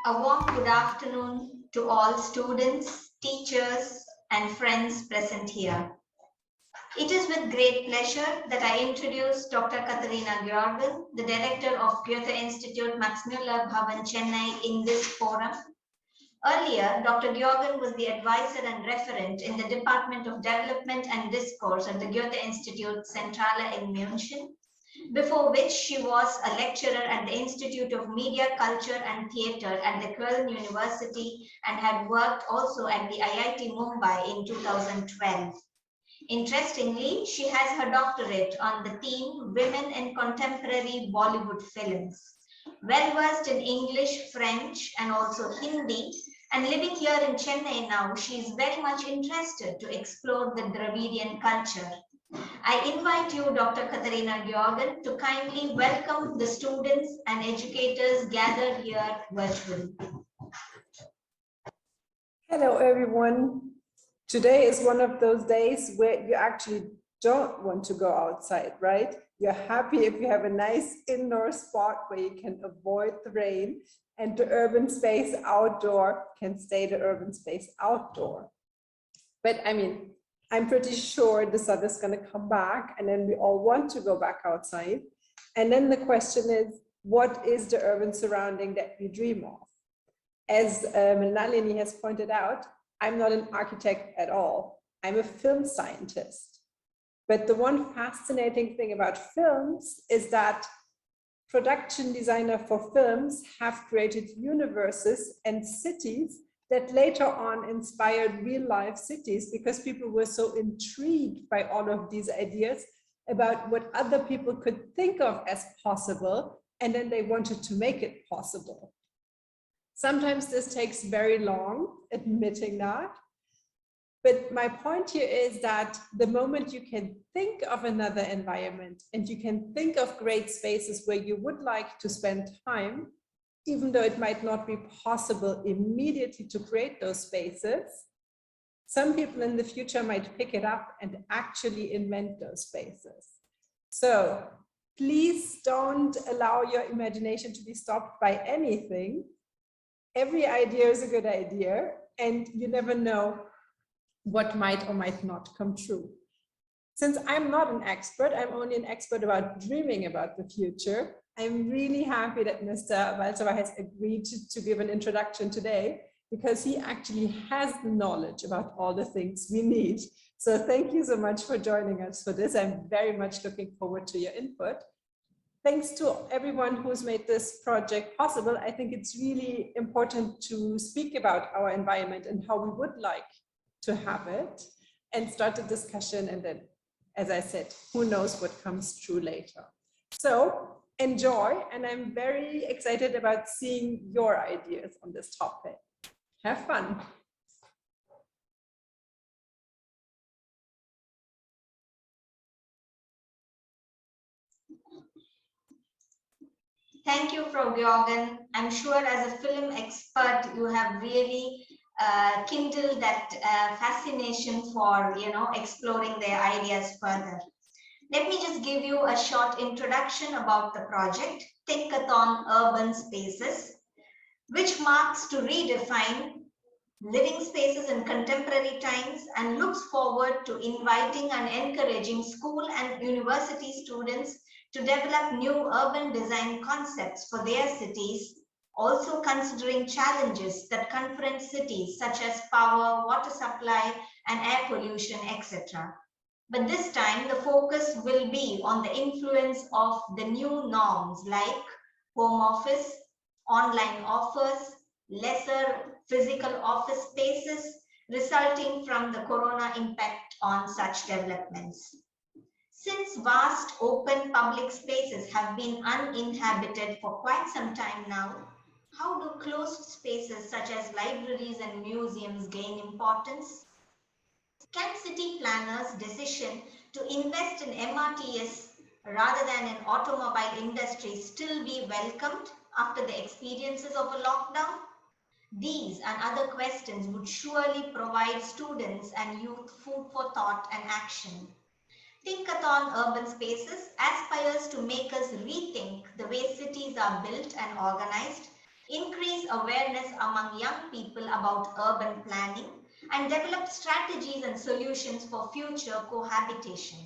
A warm good afternoon to all students, teachers, and friends present here. It is with great pleasure that I introduce Dr. Katharina Georgen, the director of Goethe-Institut Chennai in this forum. Earlier, Dr. Georgen was the advisor and referent in the Department of Development and Discourse at the Goethe-Institut Zentrale in München, before which she was a lecturer at the Institute of Media, Culture and Theatre at the Köln University and had worked also at the IIT Mumbai in 2012. Interestingly, she has her doctorate on the theme Women in Contemporary Bollywood Films. Well versed in English, French and also Hindi, and living here in Chennai now, she is very much interested to explore the Dravidian culture. I invite you, Dr. Katharina Georgen, to kindly welcome the students and educators gathered here virtually. Hello, everyone. Today is one of those days where you actually don't want to go outside, right? You're happy if you have a nice indoor spot where you can avoid the rain and the urban space outdoor can stay the urban space outdoor. But I mean, I'm pretty sure the sun is going to come back and then we all want to go back outside. And then the question is, what is the urban surrounding that we dream of? As Nalini has pointed out, I'm not an architect at all. I'm a film scientist. But the one fascinating thing about films is that production designers for films have created universes and cities that later on inspired real life cities because people were so intrigued by all of these ideas about what other people could think of as possible, and then they wanted to make it possible. Sometimes this takes very long, admitting that. But my point here is that the moment you can think of another environment and you can think of great spaces where you would like to spend time, even though it might not be possible immediately to create those spaces, some people in the future might pick it up and actually invent those spaces. So please don't allow your imagination to be stopped by anything. Every idea is a good idea, and you never know what might or might not come true. Since I'm not an expert, I'm only an expert about dreaming about the future. I'm really happy that Mr. Balsavar has agreed to give an introduction today because he actually has the knowledge about all the things we need. So thank you so much for joining us for this. I'm very much looking forward to your input. Thanks to everyone who's made this project possible. I think it's really important to speak about our environment and how we would like to have it and start a discussion. And then, as I said, who knows what comes true later. So enjoy, and I'm very excited about seeing your ideas on this topic. Have fun. Thank you, Prof. Georgen. I'm sure as a film expert, you have really kindled that fascination for, exploring their ideas further. Let me just give you a short introduction about the project, Thinkathon Urban Spaces, which marks to redefine living spaces in contemporary times and looks forward to inviting and encouraging school and university students to develop new urban design concepts for their cities, also considering challenges that confront cities such as power, water supply, and air pollution, etc. But this time, the focus will be on the influence of the new norms like home office, online offers, lesser physical office spaces, resulting from the corona impact on such developments. Since vast open public spaces have been uninhabited for quite some time now, how do closed spaces such as libraries and museums gain importance? Can city planners' decision to invest in MRTS rather than in automobile industry still be welcomed after the experiences of a lockdown? These and other questions would surely provide students and youth food for thought and action. Thinkathon Urban Spaces aspires to make us rethink the way cities are built and organized, increase awareness among young people about urban planning, and develop strategies and solutions for future cohabitation.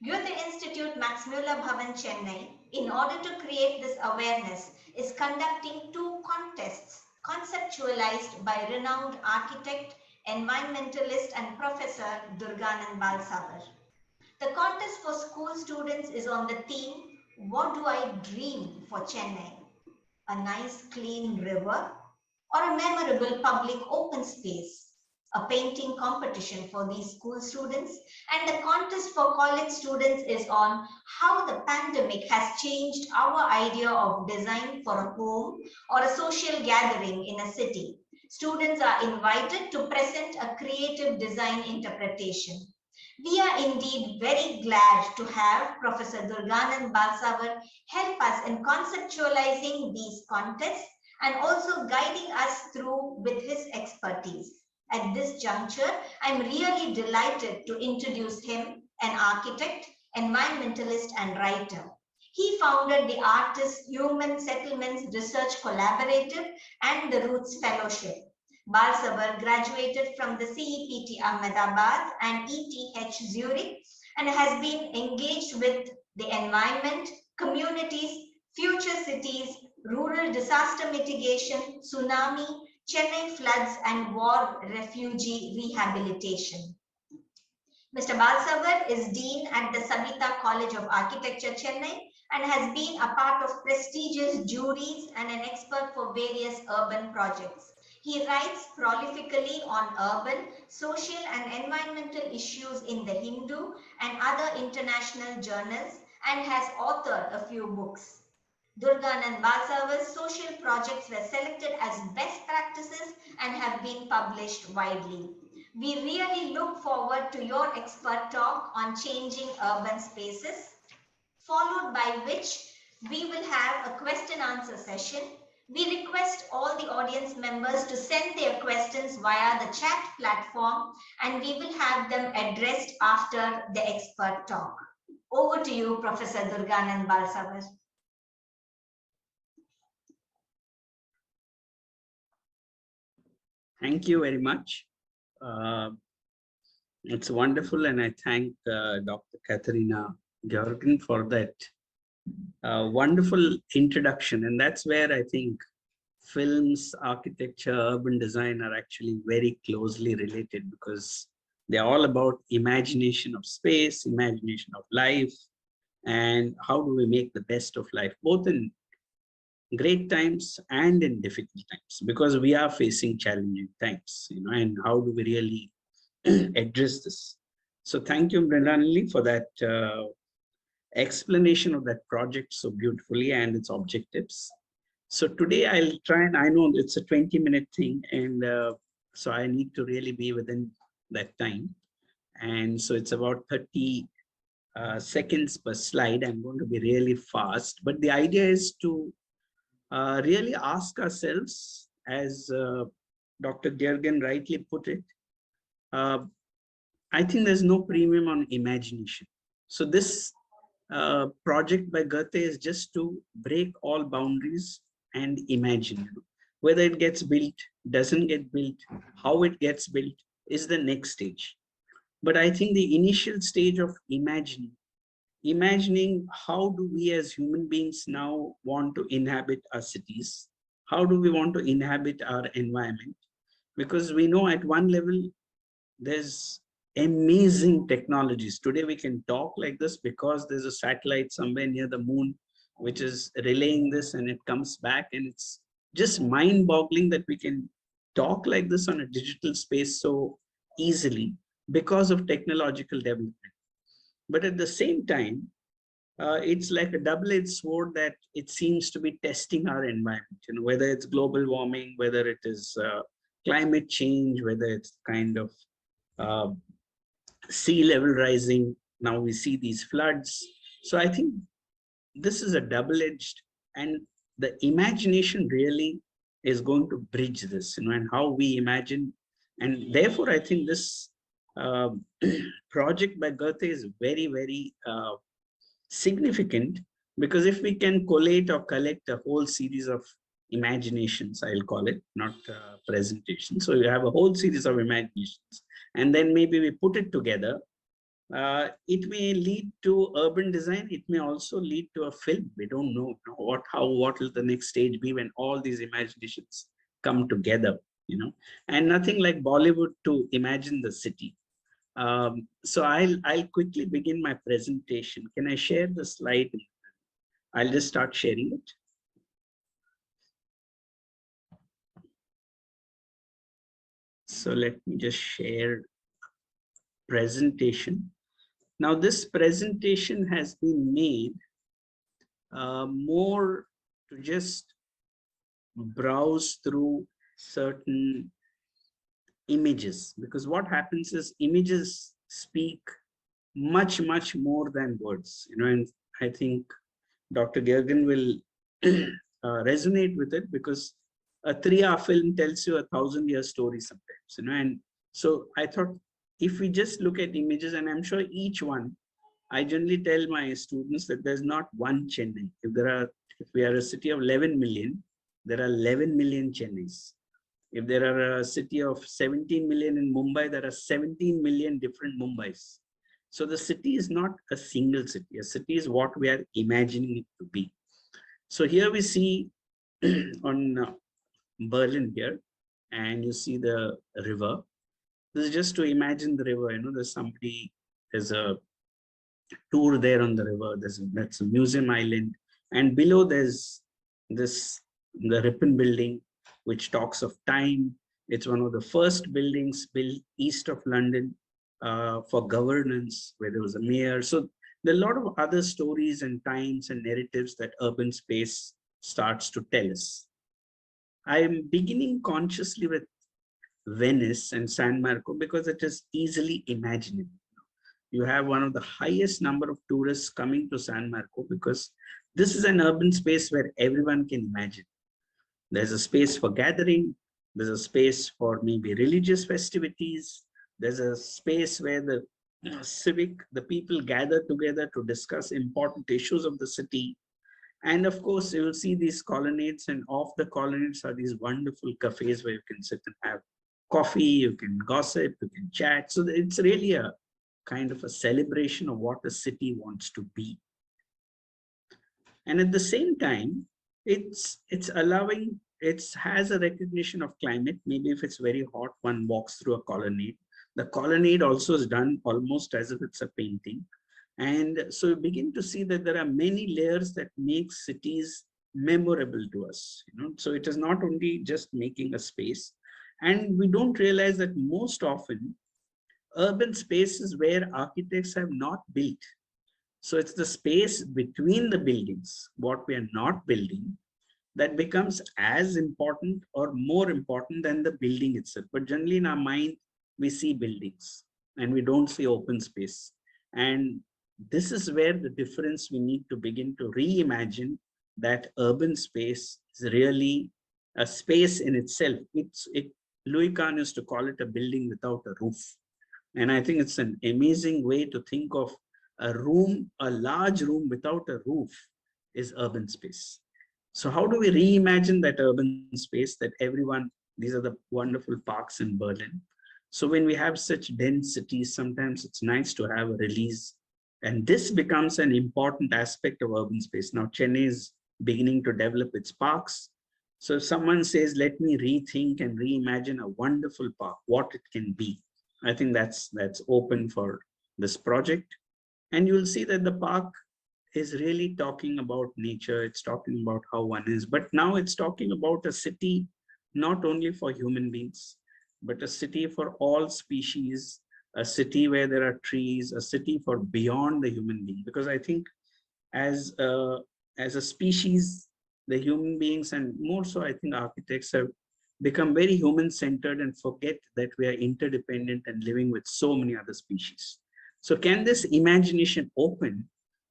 Goethe-Institut Max Muller Bhavan Chennai, in order to create this awareness, is conducting two contests conceptualized by renowned architect, environmentalist and Professor Durganand Balsavar. The contest for school students is on the theme, What do I dream for Chennai? A nice clean river or a memorable public open space? A painting competition for these school students, and the contest for college students is on how the pandemic has changed our idea of design for a home or a social gathering in a city. Students are invited to present a creative design interpretation. We are indeed very glad to have Professor Durganand Balsavar help us in conceptualizing these contests and also guiding us through with his expertise. At this juncture, I'm really delighted to introduce him, an architect, environmentalist, and writer. He founded the Artist Human Settlements Research Collaborative and the Roots Fellowship. Balsavar graduated from the CEPT Ahmedabad and ETH Zurich and has been engaged with the environment, communities, future cities, rural disaster mitigation, tsunami, Chennai floods, and war refugee rehabilitation. Mr. Balsavar is Dean at the Savita College of Architecture, Chennai, and has been a part of prestigious juries and an expert for various urban projects. He writes prolifically on urban, social, and environmental issues in the Hindu and other international journals and has authored a few books. Durganand Balsavar's social projects were selected as best practices and have been published widely. We really look forward to your expert talk on changing urban spaces, followed by which we will have a question answer session. We request all the audience members to send their questions via the chat platform and we will have them addressed after the expert talk. Over to you, Professor Durganand Balsavar. Thank you very much. It's wonderful, and I thank Dr. Katharina Georgen for that wonderful introduction. And that's where I think films, architecture, urban design are actually very closely related, because they're all about imagination of space, imagination of life, and how do we make the best of life, both in great times and in difficult times, because we are facing challenging times, and how do we really address this? So thank you, Mrinalini, for that explanation of that project so beautifully and its objectives. So today I'll try, and I know it's a 20-minute thing, and so I need to really be within that time. And so it's about 30 seconds per slide. I'm going to be really fast, but the idea is to really ask ourselves, as Dr. Gergen rightly put it, I think there's no premium on imagination. So this project by Goethe is just to break all boundaries and imagine. Whether it gets built, doesn't get built, how it gets built is the next stage. But I think the initial stage of imagining how do we as human beings now want to inhabit our cities? How do we want to inhabit our environment? Because we know at one level, there's amazing technologies. Today we can talk like this because there's a satellite somewhere near the moon, which is relaying this, and it comes back, and it's just mind-boggling that we can talk like this on a digital space so easily because of technological development. But at the same time, it's like a double-edged sword that it seems to be testing our environment, whether it's global warming, whether it is climate change, whether it's kind of sea level rising. Now we see these floods. So I think this is a double-edged, and the imagination really is going to bridge this, and how we imagine. And therefore, I think this project by Goethe is very, very significant, because if we can collate or collect a whole series of imaginations, I'll call it, not presentation. So you have a whole series of imaginations, and then maybe we put it together. It may lead to urban design. It may also lead to a film. We don't know what will the next stage be when all these imaginations come together, and nothing like Bollywood to imagine the city. So I'll quickly begin my presentation. Can I share the slide? I'll just start sharing it. So let me just share presentation. Now this presentation has been made more to just browse through certain images, because what happens is images speak much more than words, and I think Dr. Gergen will resonate with it, because a 3-hour film tells you 1,000-year story sometimes, and so I thought if we just look at images, and I'm sure each one, I generally tell my students that there's not one Chennai. If we are a city of 11 million, there are 11 million Chennais. If there are a city of 17 million in Mumbai, there are 17 million different Mumbais. So the city is not a single city. A city is what we are imagining it to be. So here we see on Berlin here, and you see the river. This is just to imagine the river. There's a tour there on the river. That's a museum island, and below there's the Ripon building, which talks of time. It's one of the first buildings built east of London for governance, where there was a mayor. So there are a lot of other stories and times and narratives that urban space starts to tell us. I am beginning consciously with Venice and San Marco because it is easily imaginable. You have one of the highest number of tourists coming to San Marco because this is an urban space where everyone can imagine. There's a space for gathering. There's a space for maybe religious festivities. There's a space where the people gather together to discuss important issues of the city. And of course, you will see these colonnades, and off the colonnades are these wonderful cafes where you can sit and have coffee, you can gossip, you can chat. So it's really a kind of a celebration of what a city wants to be. And at the same time, it has a recognition of climate. Maybe if it's very hot, one walks through a colonnade. The colonnade also is done almost as if it's a painting. And so you begin to see that there are many layers that make cities memorable to us. So it is not only just making a space. And we don't realize that most often urban spaces where architects have not built. So it's the space between the buildings, what we are not building, that becomes as important or more important than the building itself. But generally in our mind, we see buildings and we don't see open space. And this is where the difference we need to begin to reimagine that urban space is really a space in itself. Louis Kahn used to call it a building without a roof. And I think it's an amazing way to think of a large room without a roof is urban space. So how do we reimagine that urban space that these are the wonderful parks in Berlin. So when we have such dense cities, sometimes it's nice to have a release. And this becomes an important aspect of urban space. Now, Chennai is beginning to develop its parks. So if someone says, let me rethink and reimagine a wonderful park, what it can be, I think that's open for this project. And you'll see that the park is really talking about nature. It's talking about how one is, but now it's talking about a city, not only for human beings, but a city for all species, a city where there are trees, a city for beyond the human being. Because I think as a species, the human beings, and more so, I think architects have become very human-centered and forget that we are interdependent and living with so many other species. So can this imagination open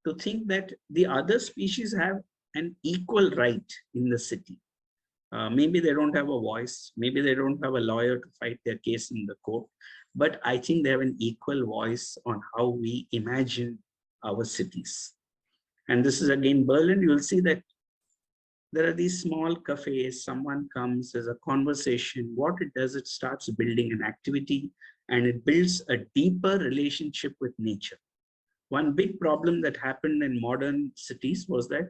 to think that the other species have an equal right in the city? Maybe they don't have a voice, maybe they don't have a lawyer to fight their case in the court, but I think they have an equal voice on how we imagine our cities. And this is again Berlin. You'll see that There are these small cafes, someone comes, there's a conversation. What it does, it starts building an activity and it builds a deeper relationship with nature. One big problem that happened in modern cities was that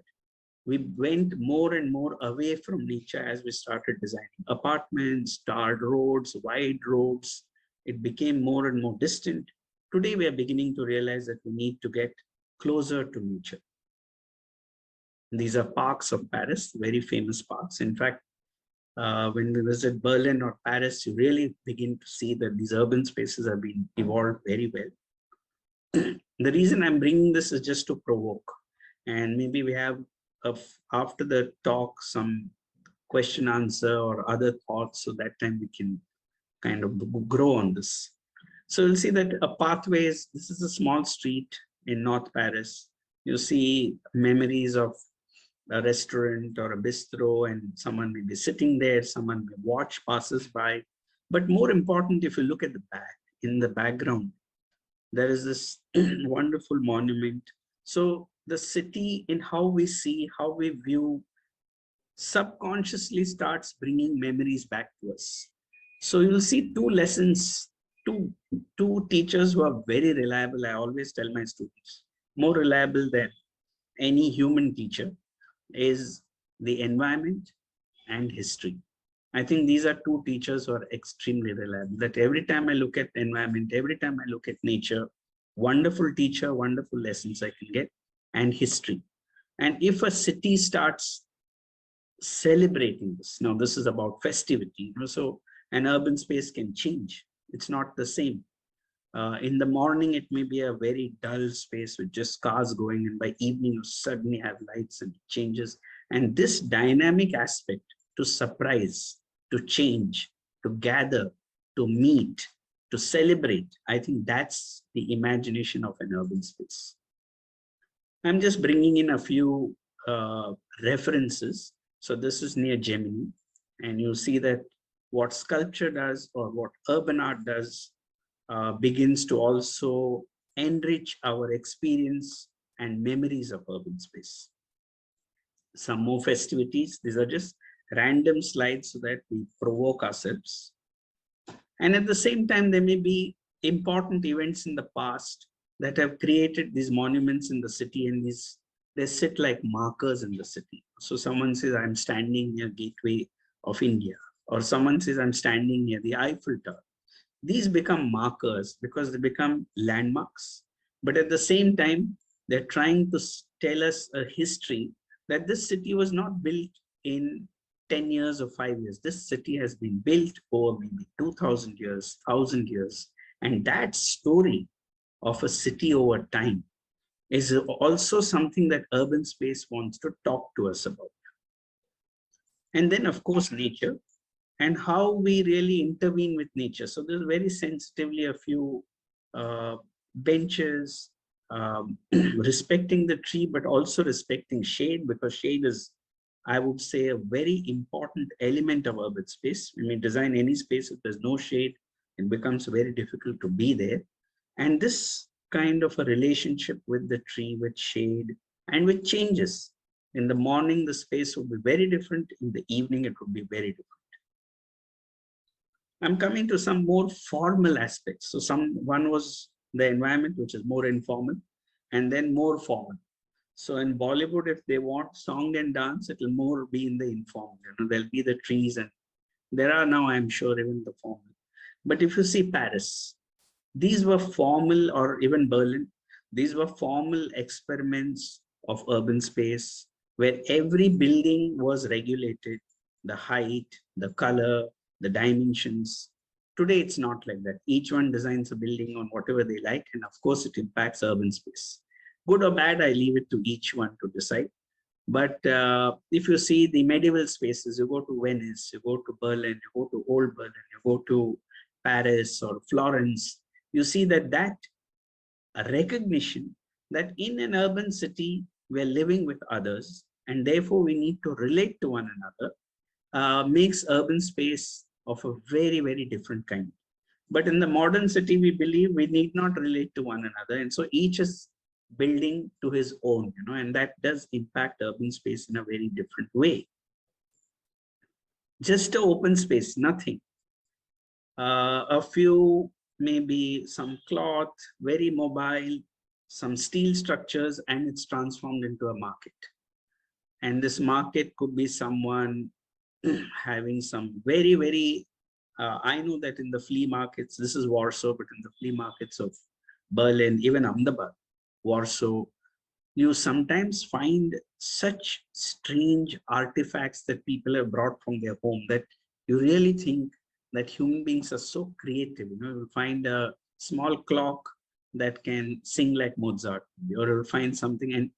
we went more and more away from nature as we started designing apartments, tarred roads, wide roads. It became more and more distant. Today, we are beginning to realize that we need to get closer to nature. These are parks of Paris, very famous parks. In fact, when we visit Berlin or Paris, you really begin to see that these urban spaces have been evolved very well. The reason I'm bringing this is just to provoke. And maybe we have, after the talk, some question answer or other thoughts, so that time we can kind of grow on this. So you'll see that a pathways, this is a small street in North Paris. You see memories of a restaurant or a bistro, and someone may be sitting there, someone may watch passers by. But more important, if you look at the back, in the background, there is this wonderful monument. So the city, in how we see, how we view, subconsciously starts bringing memories back to us. So you'll see two lessons, two teachers who are very reliable. I always tell my students, more reliable than any human teacher is the environment and history. I think these are two teachers who are extremely reliable, that every time I look at environment, every time I look at nature, wonderful teacher, wonderful lessons I can get, and history. And if a city starts celebrating this, now this is about festivity, so an urban space can change. It's not the same. In the morning, it may be a very dull space with just cars going, and by evening, you suddenly have lights and changes. And this dynamic aspect, to surprise, to change, to gather, to meet, to celebrate, I think that's the imagination of an urban space. I'm just bringing in a few references. So this is near Gemini, and you see that what sculpture does or what urban art does begins to also enrich our experience and memories of urban space. Some more festivities. These are just random slides so that we provoke ourselves. And at the same time, there may be important events in the past that have created these monuments in the city, and they sit like markers in the city. So someone says, I'm standing near Gateway of India, or someone says, I'm standing near the Eiffel Tower. These become markers because they become landmarks. But at the same time, they're trying to tell us a history that this city was not built in 10 years or 5 years. This city has been built over maybe 2,000 years, 1,000 years. And that story of a city over time is also something that urban space wants to talk to us about. And then, of course, nature and how we really intervene with nature. So there's very sensitively a few benches, respecting the tree, but also respecting shade, because shade is, I would say, a very important element of urban space. When we design any space, if there's no shade, it becomes very difficult to be there. And this kind of a relationship with the tree, with shade, and with changes. In the morning, the space would be very different. In the evening, it would be very different. I'm coming to some more formal aspects. So one was the environment, which is more informal, and then more formal. So in Bollywood, if they want song and dance, it will more be in the informal. There'll be the trees, and there are now, I'm sure, even the formal. But if you see Paris, these were formal, or even Berlin, these were formal experiments of urban space where every building was regulated, the height, the color, the dimensions. Today, it's not like that. Each one designs a building on whatever they like, and of course, it impacts urban space. Good or bad, I leave it to each one to decide. But if you see the medieval spaces, you go to Venice, you go to Berlin, you go to Old Berlin, you go to Paris or Florence, you see that a recognition that in an urban city, we're living with others, and therefore we need to relate to one another, makes urban space of a very, very different kind. But in the modern city, we believe we need not relate to one another. And so each is building to his own, and that does impact urban space in a very different way. just an open space, nothing. A few, maybe some cloth, very mobile, some steel structures, and it's transformed into a market. And this market could be someone having some very, very, I know that in the flea markets, this is Warsaw, but in the flea markets of Berlin, even Ahmedabad, Warsaw, you sometimes find such strange artifacts that people have brought from their home that you really think that human beings are so creative. You know, you'll find a small clock that can sing like Mozart, or you'll find something. And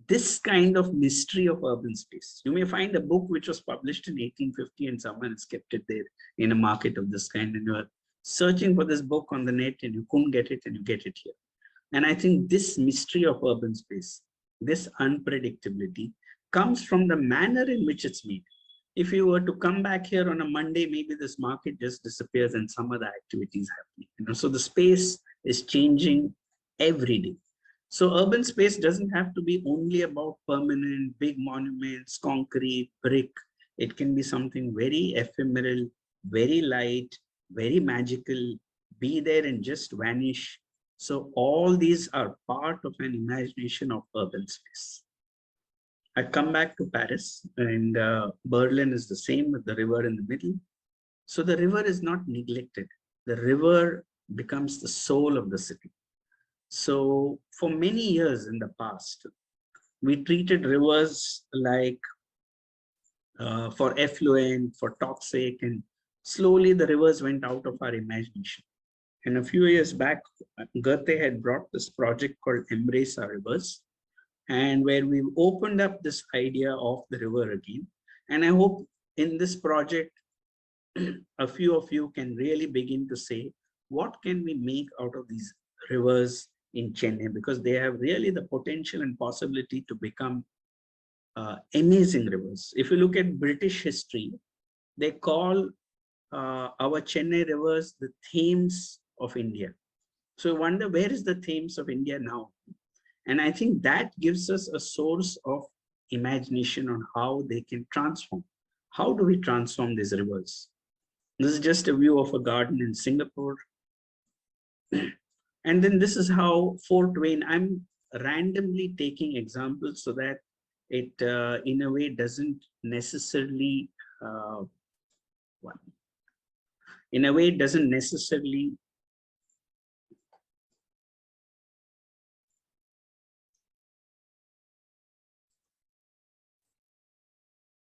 this kind of mystery of urban space, you may find a book which was published in 1850 and someone has kept it there in a market of this kind, and you're searching for this book on the net and you couldn't get it, and you get it here. And I think this mystery of urban space, this unpredictability, comes from the manner in which it's made. If you were to come back here on a Monday, maybe this market just disappears and some other activities happening. You know, so the space is changing every day. So urban space doesn't have to be only about permanent, big monuments, concrete, brick. It can be something very ephemeral, very light, very magical, be there and just vanish. So all these are part of an imagination of urban space. I come back to Paris, and Berlin is the same with the river in the middle. So the river is not neglected. The river becomes the soul of the city. So for many years in the past, we treated rivers like for effluent, for toxic, and slowly the rivers went out of our imagination. And a few years back, Goethe had brought this project called Embrace Our Rivers, and where we opened up this idea of the river again. And I hope in this project, a few of you can really begin to say, what can we make out of these rivers in Chennai? Because they have really the potential and possibility to become amazing rivers. If you look at British history, they call our Chennai rivers the Thames of India. So I wonder, where is the Thames of India now? And I think that gives us a source of imagination on how they can transform. How do we transform these rivers? This is just a view of a garden in Singapore. And then this is how Fort Wayne, I'm randomly taking examples so that it in a way doesn't necessarily, in a way it doesn't necessarily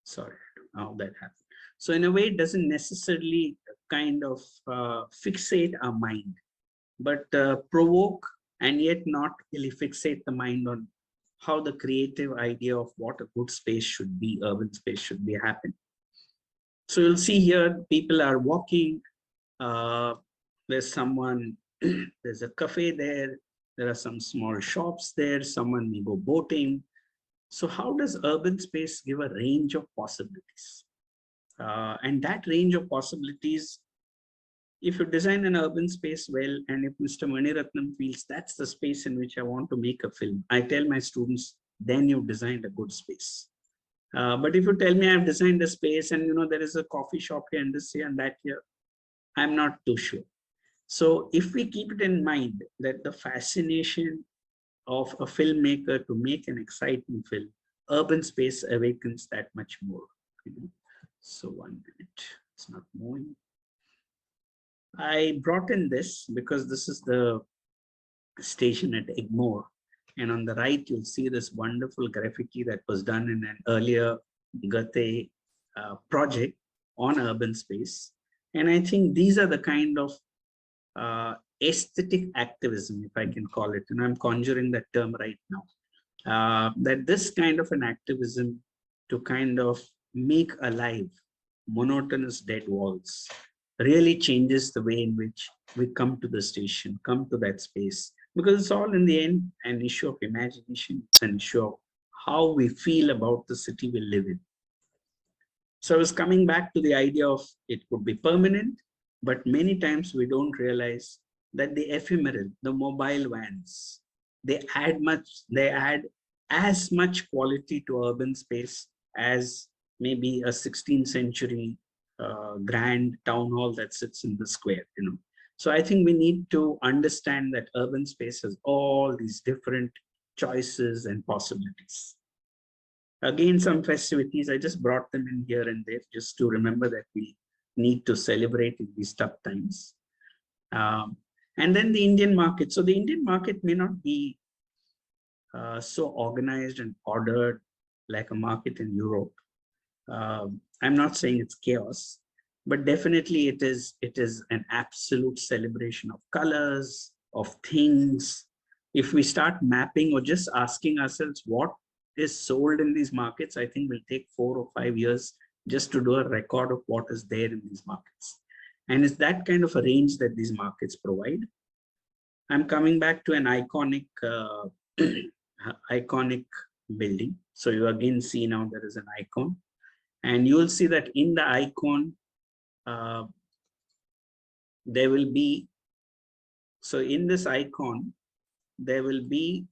sorry, how that happened. So in a way, it doesn't necessarily kind of fixate our mind, but provoke and yet not really fixate the mind on how the creative idea of what a good space should be, urban space should be, happen. So you'll see here, people are walking. There's someone, there's a cafe there. There are some small shops there. Someone may go boating. So how does urban space give a range of possibilities? And that range of possibilities, if you design an urban space well, and if Mr. Maniratnam feels that's the space in which I want to make a film, I tell my students, then you've designed a good space. But if you tell me I've designed a space and there is a coffee shop here and this here and that here, I'm not too sure. So if we keep it in mind that the fascination of a filmmaker to make an exciting film, urban space awakens that much more. So 1 minute, it's not moving. I brought in this because this is the station at Egmore. And on the right, you'll see this wonderful graffiti that was done in an earlier Goethe project on urban space. And I think these are the kind of aesthetic activism, if I can call it, and I'm conjuring that term right now, that this kind of an activism to kind of make alive monotonous dead walls really changes the way in which we come to the station, come to that space, because it's all in the end an issue of imagination. It's an issue of how we feel about the city we live in. So I was coming back to the idea of it could be permanent, but many times we don't realize that the ephemeral, the mobile vans, they add as much quality to urban space as maybe a 16th century grand town hall that sits in the square, you know. So I think we need to understand that urban space has all these different choices and possibilities. Again, some festivities, I just brought them in here and there just to remember that we need to celebrate in these tough times. And then the Indian market. So the Indian market may not be so organized and ordered like a market in Europe. I'm not saying it's chaos, but definitely it is an absolute celebration of colors, of things. If we start mapping or just asking ourselves what is sold in these markets, I think will take 4 or 5 years just to do a record of what is there in these markets. And it's that kind of a range that these markets provide. I'm coming back to an iconic iconic building. So you again see now there is an icon, and you will see that in the icon there will be, so in this icon there will be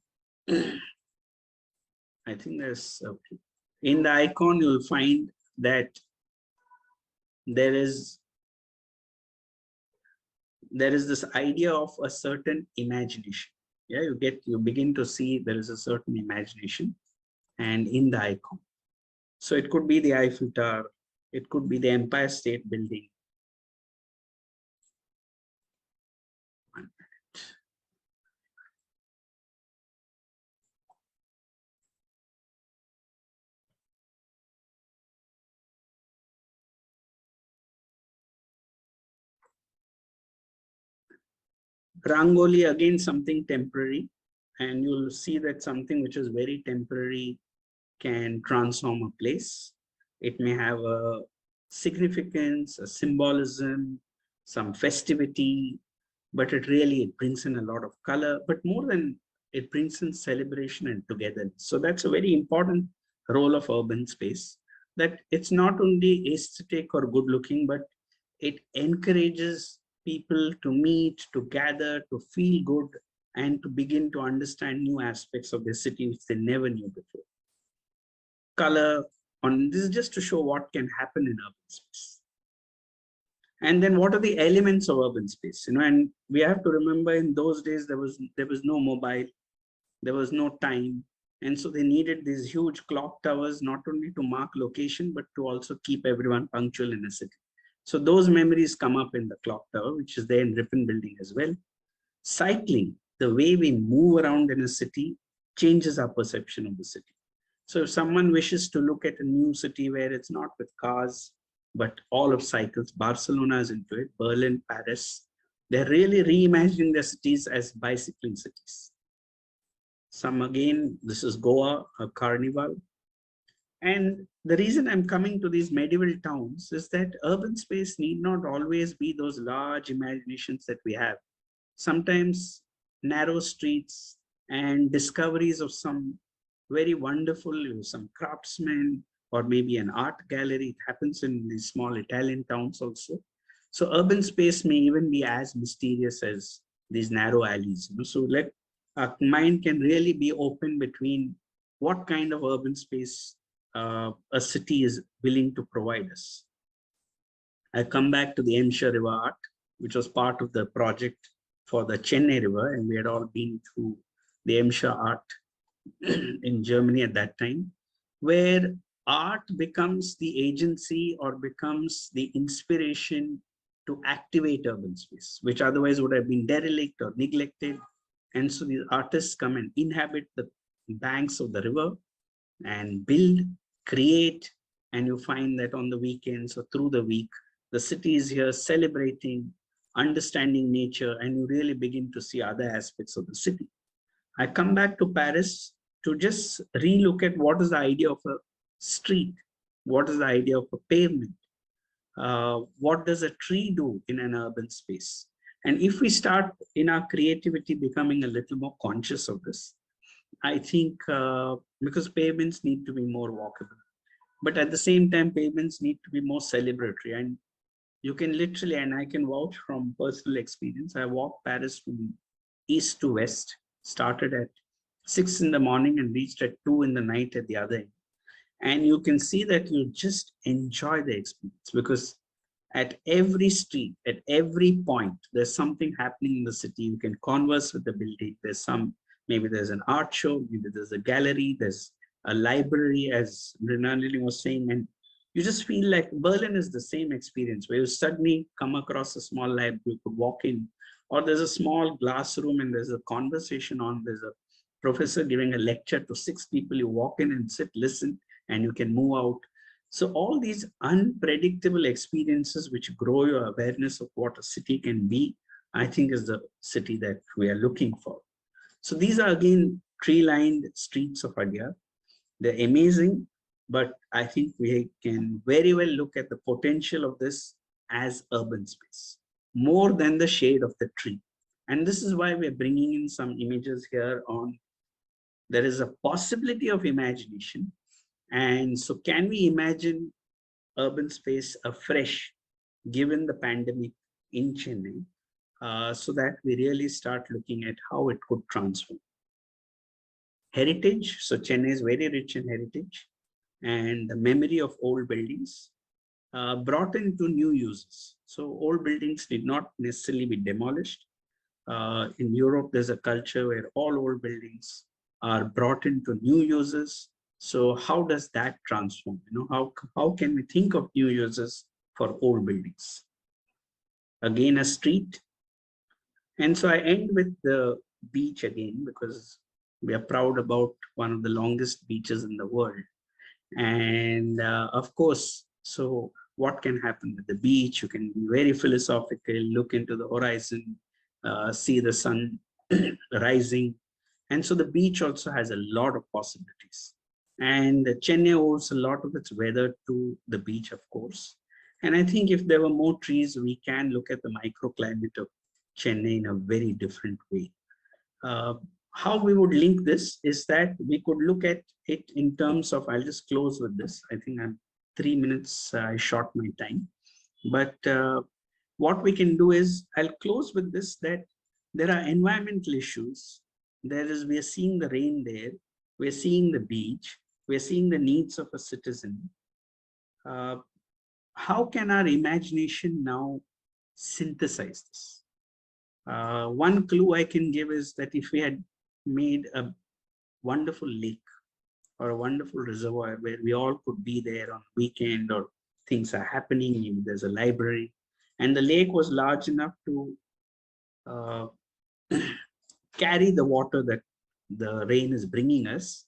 I think there's in the icon you will find that there is this idea of a certain imagination. Yeah, you begin to see there is a certain imagination and in the icon. So it could be the Eiffel Tower, it could be the Empire State Building. Rangoli, again, something temporary, and you'll see that something which is very temporary can transform a place. It may have a significance, a symbolism, some festivity, but it brings in a lot of color, but more than it brings in celebration and togetherness. So that's a very important role of urban space, that it's not only aesthetic or good looking, but it encourages people to meet, to gather, to feel good, and to begin to understand new aspects of the city which they never knew before. Color, this is just to show what can happen in urban space. And then what are the elements of urban space? You know, and we have to remember in those days there was no mobile, there was no time. And so they needed these huge clock towers, not only to mark location, but to also keep everyone punctual in a city. So those memories come up in the clock tower, which is there in Ripon building as well. Cycling, the way we move around in a city changes our perception of the city. So if someone wishes to look at a new city where it's not with cars, but all of cycles, Barcelona is into it, Berlin, Paris, they're really reimagining their cities as bicycling cities. Some again, this is Goa, a carnival. And the reason I'm coming to these medieval towns is that urban space need not always be those large imaginations that we have. Sometimes narrow streets and discoveries of some very wonderful, some craftsmen, or maybe an art gallery. It happens in these small Italian towns also. So urban space may even be as mysterious as these narrow alleys. You know? So our mind can really be open between what kind of urban space a city is willing to provide us. I come back to the Emscher River art, which was part of the project for the Chennai River, and we had all been through the Emscher art in Germany at that time, where art becomes the agency or becomes the inspiration to activate urban space, which otherwise would have been derelict or neglected. And so these artists come and inhabit the banks of the river and build, create, and you find that on the weekends or through the week, the city is here celebrating, understanding nature, and you really begin to see other aspects of the city. I come back to Paris to just relook at what is the idea of a street, what is the idea of a pavement, what does a tree do in an urban space. And if we start in our creativity becoming a little more conscious of this, I think because pavements need to be more walkable, but at the same time, pavements need to be more celebratory. And you can literally, and I can vouch from personal experience, I walked Paris from east to west, started at 6 in the morning and reached at 2 in the night at the other end. And you can see that you just enjoy the experience, because At every street, at every point, there's something happening in the city. You can converse with the building. Maybe there's an art show, maybe there's a gallery, there's a library, as Rinalini was saying, and you just feel like Berlin is the same experience where you suddenly come across a small library, you could walk in, or there's a small glass room and there's a conversation on, there's a professor giving a lecture to 6 people, you walk in and sit, listen, and you can move out. So all these unpredictable experiences which grow your awareness of what a city can be, I think is the city that we are looking for. So these are again tree-lined streets of Adyar. They're amazing, but I think we can very well look at the potential of this as urban space, more than the shade of the tree. And this is why we're bringing in some images here on, there is a possibility of imagination. And so can we imagine urban space afresh, given the pandemic in Chennai, so that we really start looking at how it could transform. Heritage, so Chennai is very rich in heritage, and the memory of old buildings brought into new uses. So old buildings did not necessarily be demolished. In Europe, there's a culture where all old buildings are brought into new uses. So how does that transform? How can we think of new uses for old buildings? Again, a street. And so I end with the beach again, because we are proud about one of the longest beaches in the world. And of course, so what can happen with the beach? You can be very philosophical, look into the horizon, see the sun rising. And so the beach also has a lot of possibilities. And Chennai owes a lot of its weather to the beach, of course. And I think if there were more trees, we can look at the microclimate of Chennai in a very different way. How we would link this is that we could look at it in terms of, I'll just close with this. I think I'm 3 minutes, I short my time. But what we can do is, I'll close with this, that there are environmental issues. We are seeing the rain there, we're seeing the beach, we're seeing the needs of a citizen. How can our imagination now synthesize this? One clue I can give is that if we had made a wonderful lake or a wonderful reservoir where we all could be there on weekend, or things are happening, maybe there's a library, and the lake was large enough to carry the water that the rain is bringing us,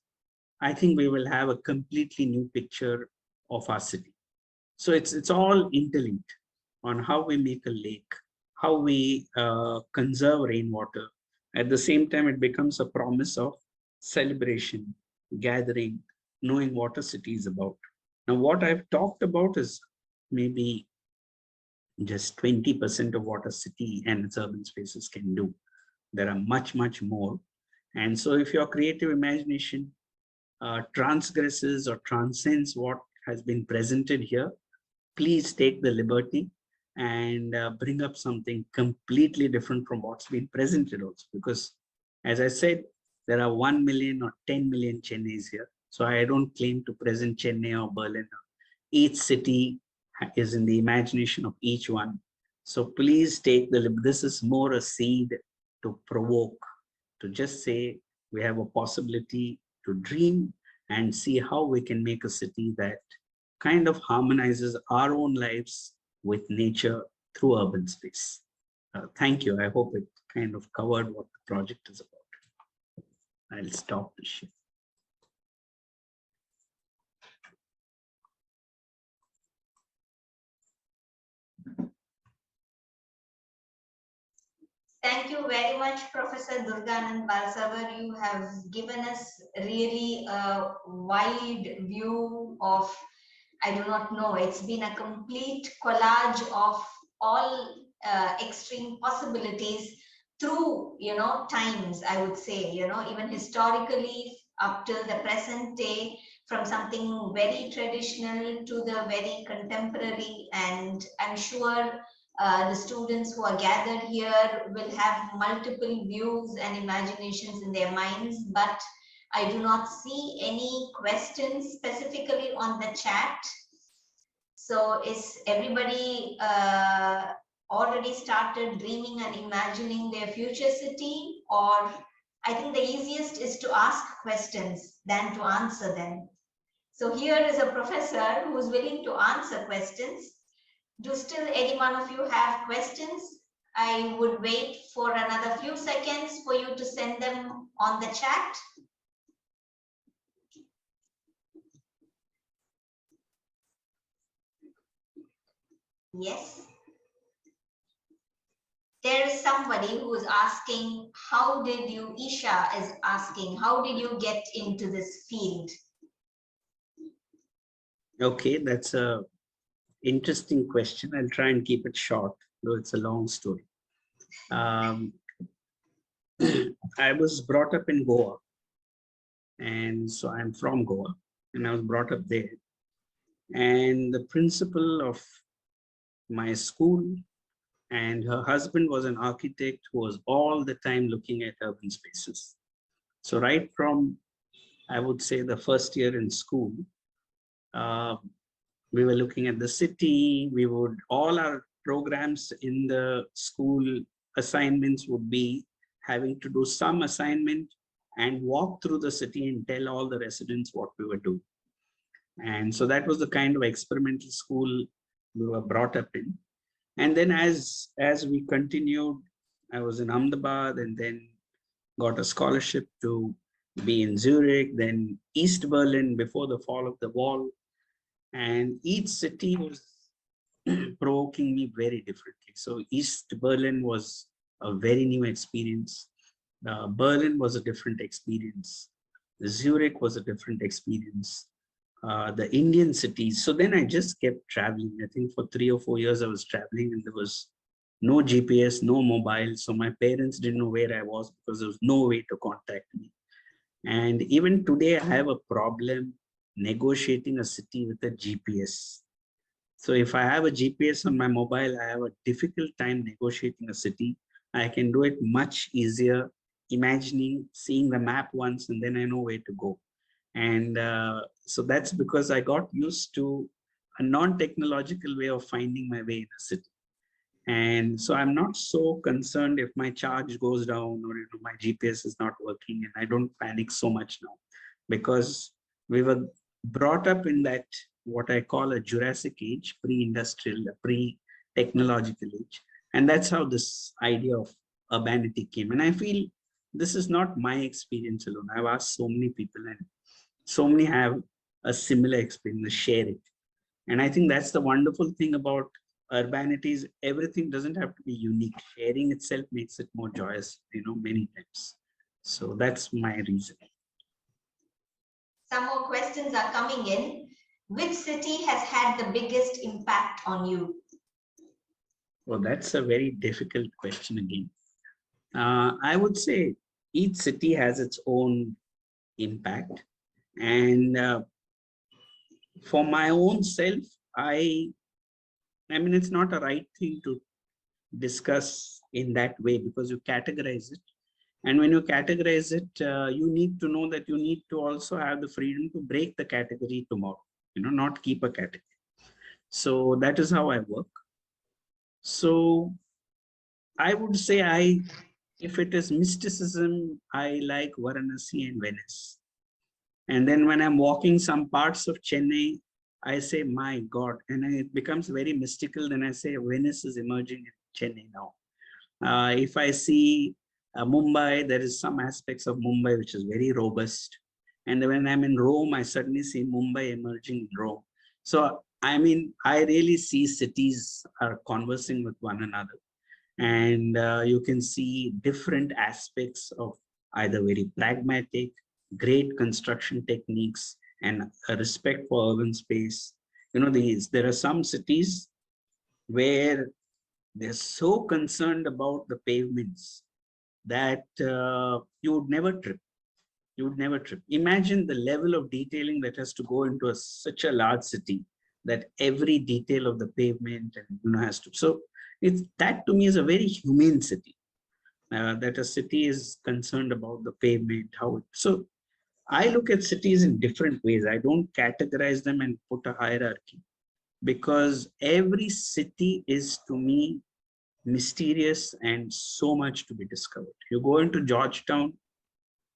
I think we will have a completely new picture of our city. So it's all interlinked on how we make a lake, how we conserve rainwater. At the same time, it becomes a promise of celebration, gathering, knowing what a city is about. Now, what I've talked about is maybe just 20% of what a city and its urban spaces can do. There are much, much more. And so if your creative imagination transgresses or transcends what has been presented here, please take the liberty and bring up something completely different from what's been presented also. Because as I said, there are 1 million or 10 million Chennais here. So I don't claim to present Chennai or Berlin. Each city is in the imagination of each one. So please take this is more a seed to provoke, to just say we have a possibility to dream and see how we can make a city that kind of harmonizes our own lives with nature through urban space. Thank you. I hope it kind of covered what the project is about. I'll stop the share. Thank you very much, Professor Durganand Balsavar. You have given us really a wide view of, I do not know, it's been a complete collage of all extreme possibilities through, times, I would say, even historically up till the present day, from something very traditional to the very contemporary. And I'm sure the students who are gathered here will have multiple views and imaginations in their minds, but I do not see any questions specifically on the chat. So is everybody already started dreaming and imagining their future city? Or I think the easiest is to ask questions than to answer them. So here is a professor who is willing to answer questions. Do still any one of you have questions? I would wait for another few seconds for you to send them on the chat. Yes. There is somebody who is asking, how did you, Isha is asking, how did you get into this field? Okay, that's a interesting question. I'll try and keep it short, though it's a long story. I was brought up in Goa, and so I'm from Goa, and I was brought up there. And the principal of my school and her husband was an architect who was all the time looking at urban spaces. So right from, I would say, the first year in school, we were looking at the city. We would, all our programs in the school assignments would be having to do some assignment and walk through the city and tell all the residents what we were doing. And so that was the kind of experimental school we were brought up in. And then as we continued, I was in Ahmedabad and then got a scholarship to be in Zurich, then East Berlin before the fall of the wall. And each city was provoking me very differently. So East Berlin was a very new experience. Berlin was a different experience. Zurich was a different experience. The Indian cities. So then I just kept traveling. I think for 3 or 4 years I was traveling and there was no GPS, no mobile. So my parents didn't know where I was because there was no way to contact me. And even today I have a problem negotiating a city with a GPS. So if I have a GPS on my mobile, I have a difficult time negotiating a city. I can do it much easier, imagining, seeing the map once, and then I know where to go. And so that's because I got used to a non-technological way of finding my way in a city. And so I'm not so concerned if my charge goes down or my GPS is not working, and I don't panic so much now because we were brought up in that what I call a Jurassic age, pre-industrial, pre-technological age. And that's how this idea of urbanity came. And I feel this is not my experience alone. I've asked so many people and so many have a similar experience, share it. And I think that's the wonderful thing about urbanity is everything doesn't have to be unique. Sharing itself makes it more joyous, many times. So that's my reason. Some more questions are coming in. Which city has had the biggest impact on you? Well, that's a very difficult question again. I would say each city has its own impact. And for my own self, I mean, it's not a right thing to discuss in that way because you categorize it. And when you categorize it, you need to know that you need to also have the freedom to break the category tomorrow, not keep a category. So that is how I work. So I would say if it is mysticism, I like Varanasi and Venice. And then when I'm walking some parts of Chennai, I say, my God, and it becomes very mystical. Then I say, Venice is emerging in Chennai now. If I see Mumbai, there is some aspects of Mumbai which is very robust. And when I'm in Rome, I suddenly see Mumbai emerging in Rome. So, I mean, I really see cities are conversing with one another. And you can see different aspects of either very pragmatic, great construction techniques, and a respect for urban space. There are some cities where they're so concerned about the pavements that you would never trip. You would never trip. Imagine the level of detailing that has to go into such a large city that every detail of the pavement and has to. So that to me is a very humane city. That a city is concerned about the pavement. So I look at cities in different ways. I don't categorize them and put a hierarchy. because every city is to me mysterious and so much to be discovered. You go into Georgetown,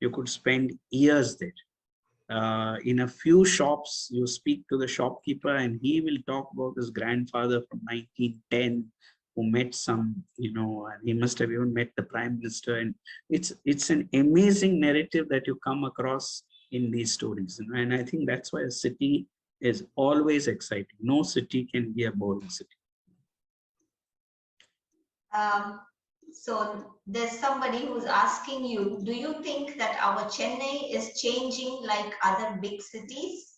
you could spend years there. In a few shops, you speak to the shopkeeper and he will talk about his grandfather from 1910 who met some, and he must have even met the prime minister. And it's an amazing narrative that you come across in these stories. And I think that's why a city is always exciting. No city can be a boring city. So there's somebody who's asking you, do you think that our Chennai is changing like other big cities?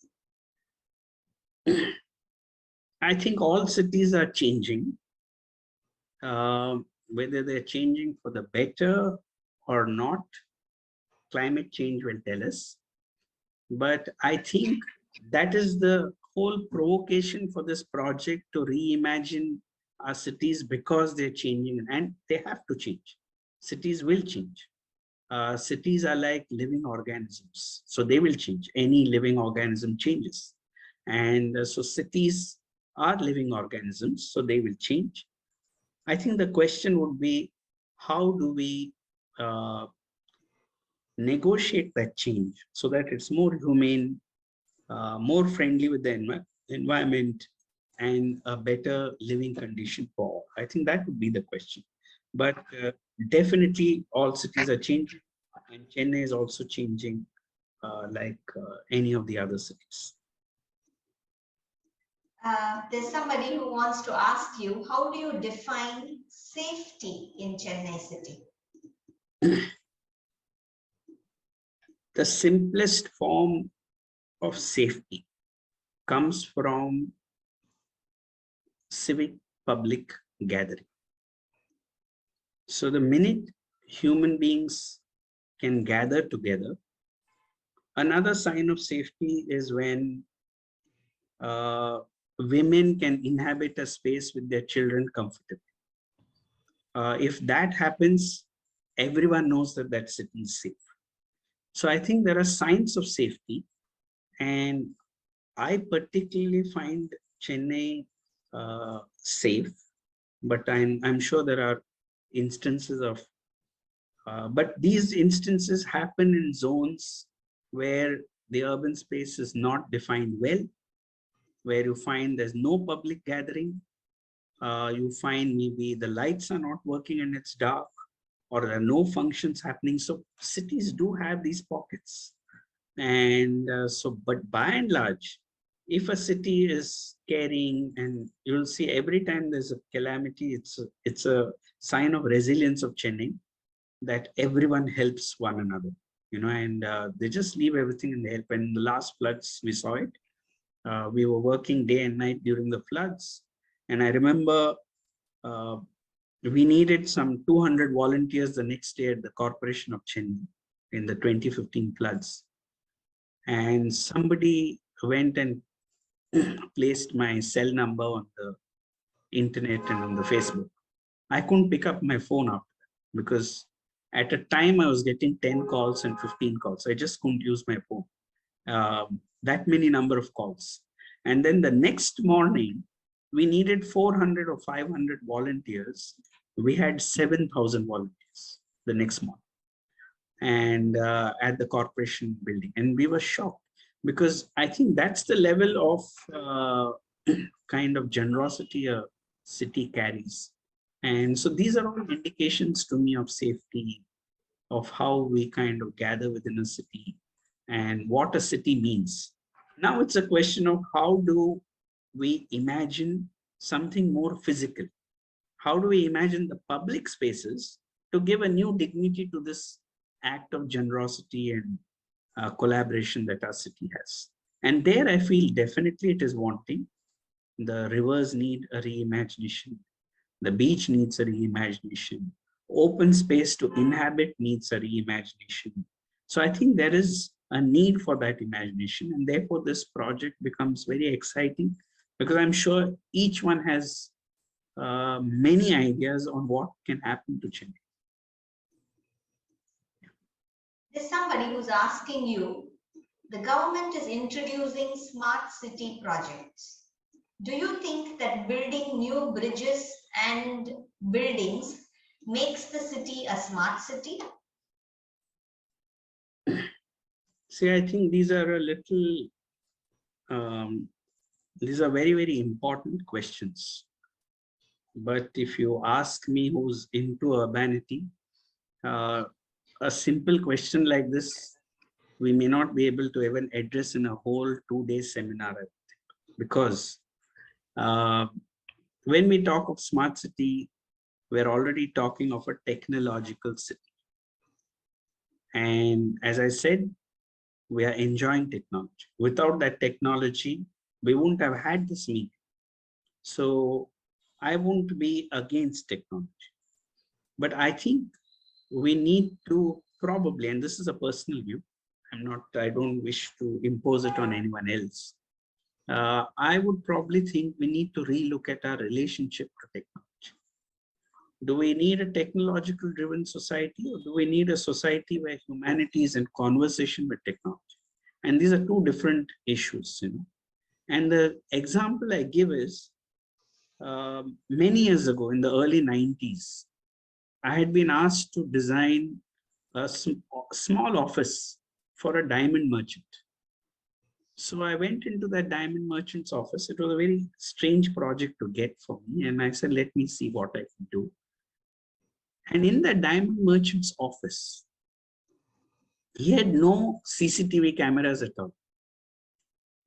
I think all cities are changing. Whether they're changing for the better or not, climate change will tell us. But I think that is the whole provocation for this project, to reimagine our cities, because they're changing and they have to change. Cities will change. Cities are like living organisms, so they will change. Any living organism changes. And so cities are living organisms, so they will change. I think the question would be, how do we negotiate that change so that it's more humane, more friendly with the environment, and a better living condition for all? I think that would be the question. But definitely all cities are changing, and Chennai is also changing like any of the other cities. There's somebody who wants to ask you, how do you define safety in Chennai city? The simplest form of safety comes from civic public gathering. So the minute human beings can gather together, another sign of safety is when women can inhabit a space with their children comfortably. If that happens, everyone knows that that city is safe. So I think there are signs of safety, and I particularly find Chennai safe, but I'm sure there are instances of, but these instances happen in zones where the urban space is not defined well, where you find there's no public gathering, you find maybe the lights are not working and it's dark, or there are no functions happening. So cities do have these pockets. And but by and large, if a city is caring, and you'll see every time there's a calamity, it's a sign of resilience of Chennai, that everyone helps one another, and they just leave everything and they help. And in the last floods, we saw it. We were working day and night during the floods. And I remember we needed some 200 volunteers the next day at the Corporation of Chennai in the 2015 floods. And somebody went and placed my cell number on the internet and on the Facebook. I couldn't pick up my phone after that, because at a time I was getting 10 calls and 15 calls. I just couldn't use my phone. That many number of calls. And then the next morning, we needed 400 or 500 volunteers. We had 7,000 volunteers the next morning, and at the corporation building. And we were shocked, because I think that's the level of kind of generosity a city carries. And so these are all indications to me of safety, of how we kind of gather within a city and what a city means. Now it's a question of, how do we imagine something more physical? How do we imagine the public spaces to give a new dignity to this act of generosity and collaboration that our city has? And there I feel definitely it is wanting. The rivers need a reimagination. The beach needs a reimagination. Open space to inhabit needs a reimagination. So I think there is a need for that imagination, and therefore this project becomes very exciting, because I'm sure each one has many ideas on what can happen to Chennai. There's somebody who's asking you, the government is introducing smart city projects. Do you think that building new bridges and buildings makes the city a smart city? See, I think these are a little, these are very, very important questions. But if you ask me who's into urbanity, uh, a simple question like this, we may not be able to even address in a whole 2-day seminar, because when we talk of smart city, we're already talking of a technological city. And as I said, we are enjoying technology. Without that technology, we wouldn't have had this meeting. So I won't be against technology. But I think we need to probably, and this is a personal view, I don't wish to impose it on anyone else. I would probably think we need to relook at our relationship to technology. Do we need a technological driven society, or do we need a society where humanity is in conversation with technology? And these are two different issues, And the example I give is, many years ago in the early 90s, I had been asked to design a small office for a diamond merchant. So I went into that diamond merchant's office. It was a very strange project to get for me. And I said, let me see what I can do. And in the diamond merchant's office, he had no CCTV cameras at all.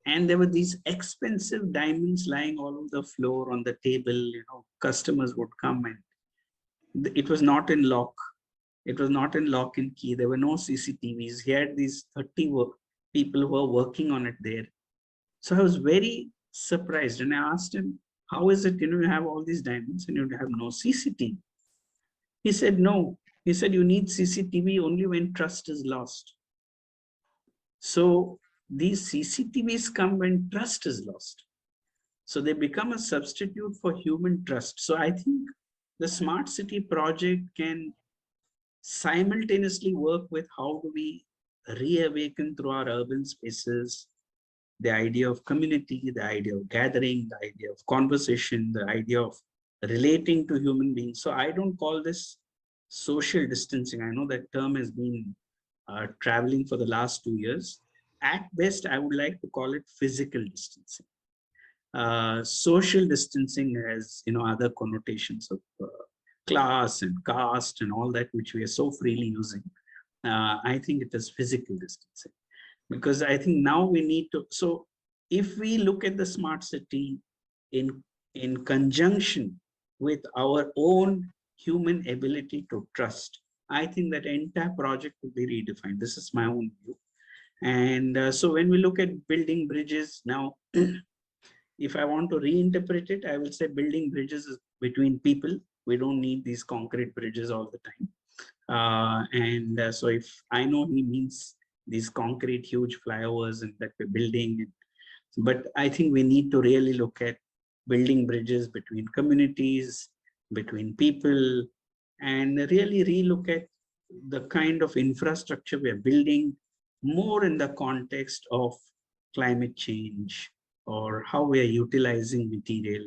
And there were these expensive diamonds lying all over the floor, on the table. Customers would come, and it was not in lock. It was not in lock and key. There were no CCTVs. He had these 30 people who were working on it there. So I was very surprised, and I asked him, how is it, you have all these diamonds and you have no CCTV? He said, no. He said, you need CCTV only when trust is lost. So these CCTVs come when trust is lost. So they become a substitute for human trust. So I think the smart city project can simultaneously work with how do we reawaken through our urban spaces the idea of community, the idea of gathering, the idea of conversation, the idea of relating to human beings. So I don't call this social distancing. I know that term has been traveling for the last 2 years. At best, I would like to call it physical distancing. Social distancing has, other connotations of class and caste and all that, which we are so freely using. I think it is physical distancing, because I think now we need to. So if we look at the smart city in conjunction with our own human ability to trust, I think that entire project will be redefined. This is my own view. And so when we look at building bridges now, if I want to reinterpret it, I will say building bridges is between people. We don't need these concrete bridges all the time. So if I know he means these concrete huge flyovers and that we're building, but I think we need to really look at building bridges between communities, between people, and really relook at the kind of infrastructure we're building more in the context of climate change, or how we are utilizing material,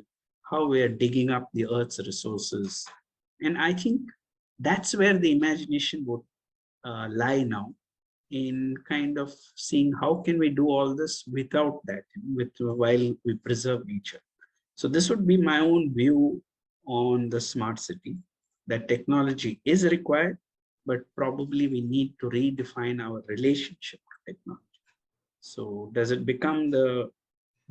how we are digging up the earth's resources. And I think that's where the imagination would lie now, in kind of seeing how can we do all this without that, while we preserve nature. So this would be my own view on the smart city, that technology is required, but probably we need to redefine our relationship to technology. So does it become the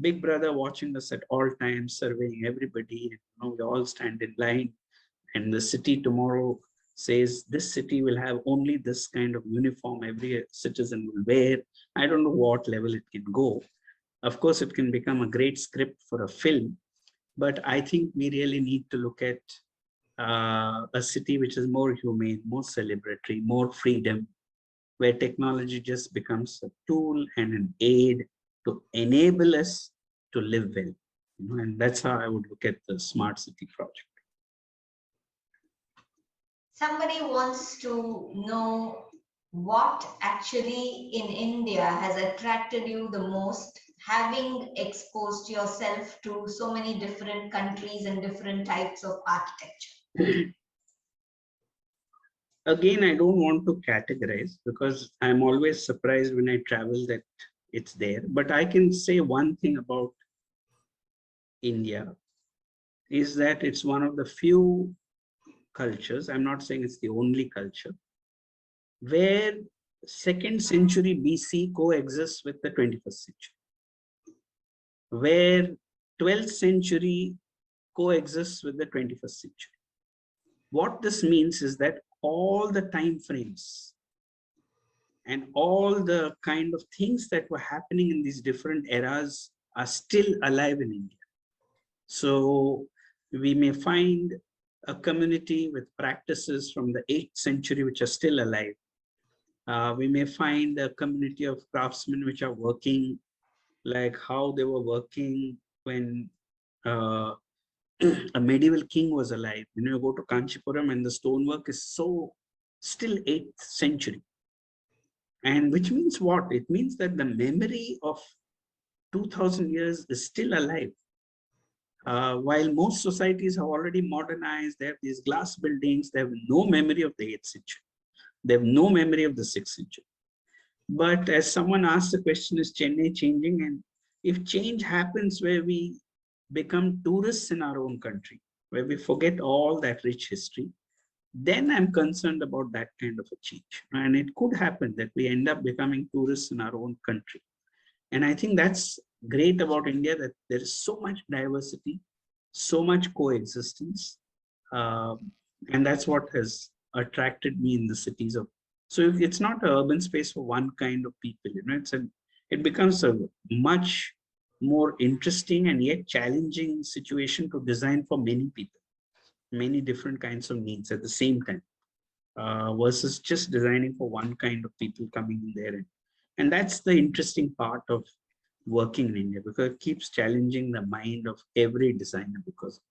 big brother watching us at all times, surveying everybody? We all stand in line, and the city tomorrow says this city will have only this kind of uniform every citizen will wear. I don't know what level it can go. Of course, it can become a great script for a film, but I think we really need to look at a city which is more humane, more celebratory, more freedom, where technology just becomes a tool and an aid to enable us to live well. And that's how I would look at the smart city project. Somebody wants to know what actually in India has attracted you the most. having exposed yourself to so many different countries and different types of architecture? Again, I don't want to categorize because I'm always surprised when I travel that it's there. But I can say one thing about India is that it's one of the few cultures, I'm not saying it's the only culture, where 2nd century BC coexists with the 21st century, where 12th century coexists with the 21st century. What this means is that all the time frames and all the kind of things that were happening in these different eras are still alive in India. So we may find a community with practices from the 8th century which are still alive. We may find a community of craftsmen which are working like how they were working when a medieval king was alive. You go to Kanchipuram and the stonework is so still 8th century. And which means what? It means that the memory of 2000 years is still alive. While most societies have already modernized, they have these glass buildings, they have no memory of the 8th century. They have no memory of the 6th century. But as someone asked the question, is Chennai changing? And if change happens where we become tourists in our own country, where we forget all that rich history, then I'm concerned about that kind of a change. And it could happen that we end up becoming tourists in our own country. And I think that's great about India, that there is so much diversity, so much coexistence. And that's what has attracted me in the cities of. So it's not an urban space for one kind of people, it becomes a much more interesting and yet challenging situation to design for many people, many different kinds of needs at the same time, versus just designing for one kind of people coming in there. And that's the interesting part of working in India, because it keeps challenging the mind of every designer because of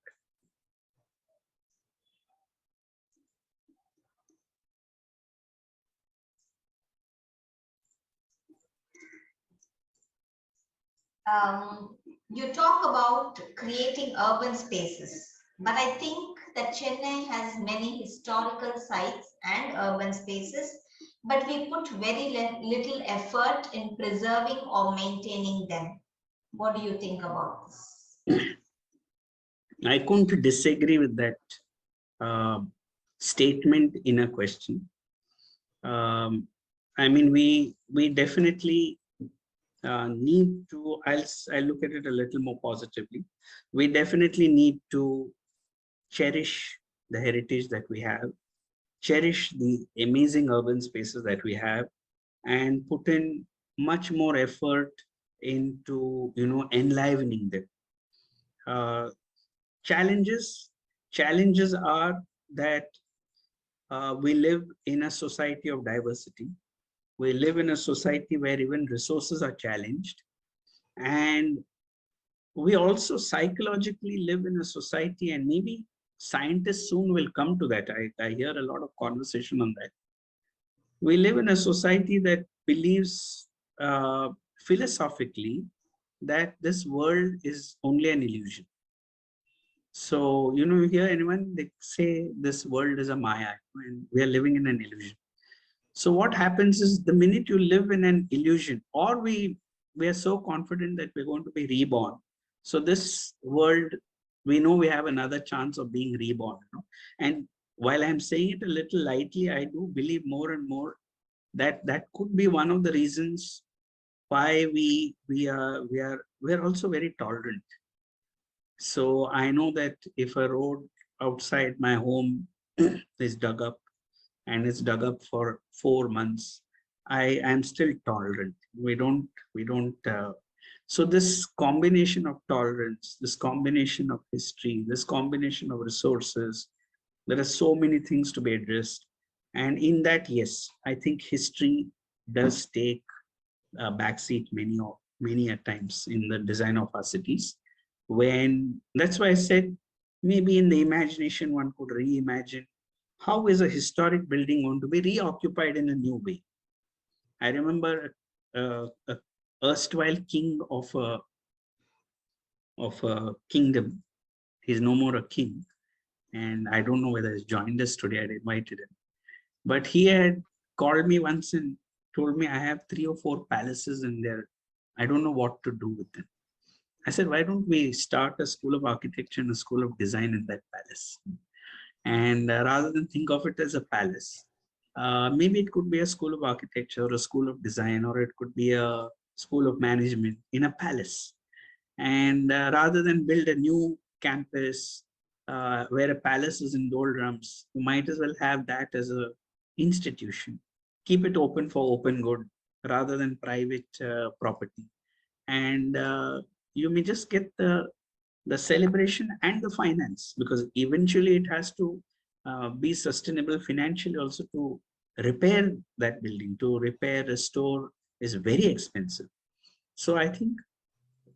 You talk about creating urban spaces, but I think that Chennai has many historical sites and urban spaces, but we put very little effort in preserving or maintaining them. What do you think about this? I couldn't disagree with that statement in a question. I mean, we definitely need to, I'll look at it a little more positively. We definitely need to cherish the heritage that we have, cherish the amazing urban spaces that we have, and put in much more effort into, enlivening them. Challenges are that we live in a society of diversity. We live in a society where even resources are challenged. And we also psychologically live in a society, and maybe scientists soon will come to that. I hear a lot of conversation on that. We live in a society that believes philosophically that this world is only an illusion. So, you hear anyone, they say this world is a Maya and we are living in an illusion. So what happens is, the minute you live in an illusion, or we are so confident that we're going to be reborn. So this world, we know we have another chance of being reborn. And while I'm saying it a little lightly, I do believe more and more that that could be one of the reasons why we're also very tolerant. So I know that if a road outside my home is dug up, and it's dug up for 4 months, I am still tolerant. We don't. So this combination of tolerance, this combination of history, this combination of resources, there are so many things to be addressed. And in that, yes, I think history does take a backseat many a times in the design of our cities. That's why I said, maybe in the imagination, one could reimagine how is a historic building going to be reoccupied in a new way. I remember a erstwhile king of a kingdom. He's no more a king. And I don't know whether he's joined us today. I'd invited him. But he had called me once and told me I have 3 or 4 palaces in there. I don't know what to do with them. I said, why don't we start a school of architecture and a school of design in that palace? And rather than think of it as a palace, maybe it could be a school of architecture or a school of design, or it could be a school of management in a palace. And rather than build a new campus where a palace is in doldrums, you might as well have that as a institution. Keep it open for open good rather than private property. And you may just get the celebration and the finance, because eventually it has to be sustainable financially also. To repair that building, to repair, restore is very expensive. So I think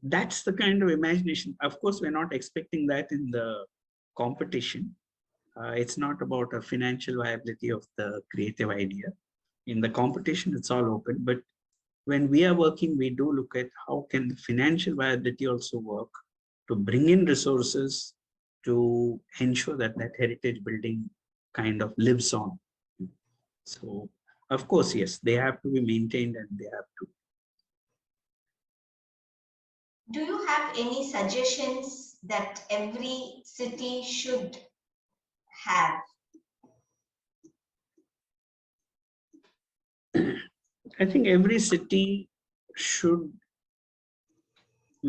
that's the kind of imagination. Of course, we're not expecting that in the competition. It's not about a financial viability of the creative idea. In the competition, it's all open. But when we are working, we do look at how can the financial viability also work to bring in resources to ensure that that heritage building kind of lives on. So, of course, yes, they have to be maintained and they have to. Do you have any suggestions that every city should have? I think every city should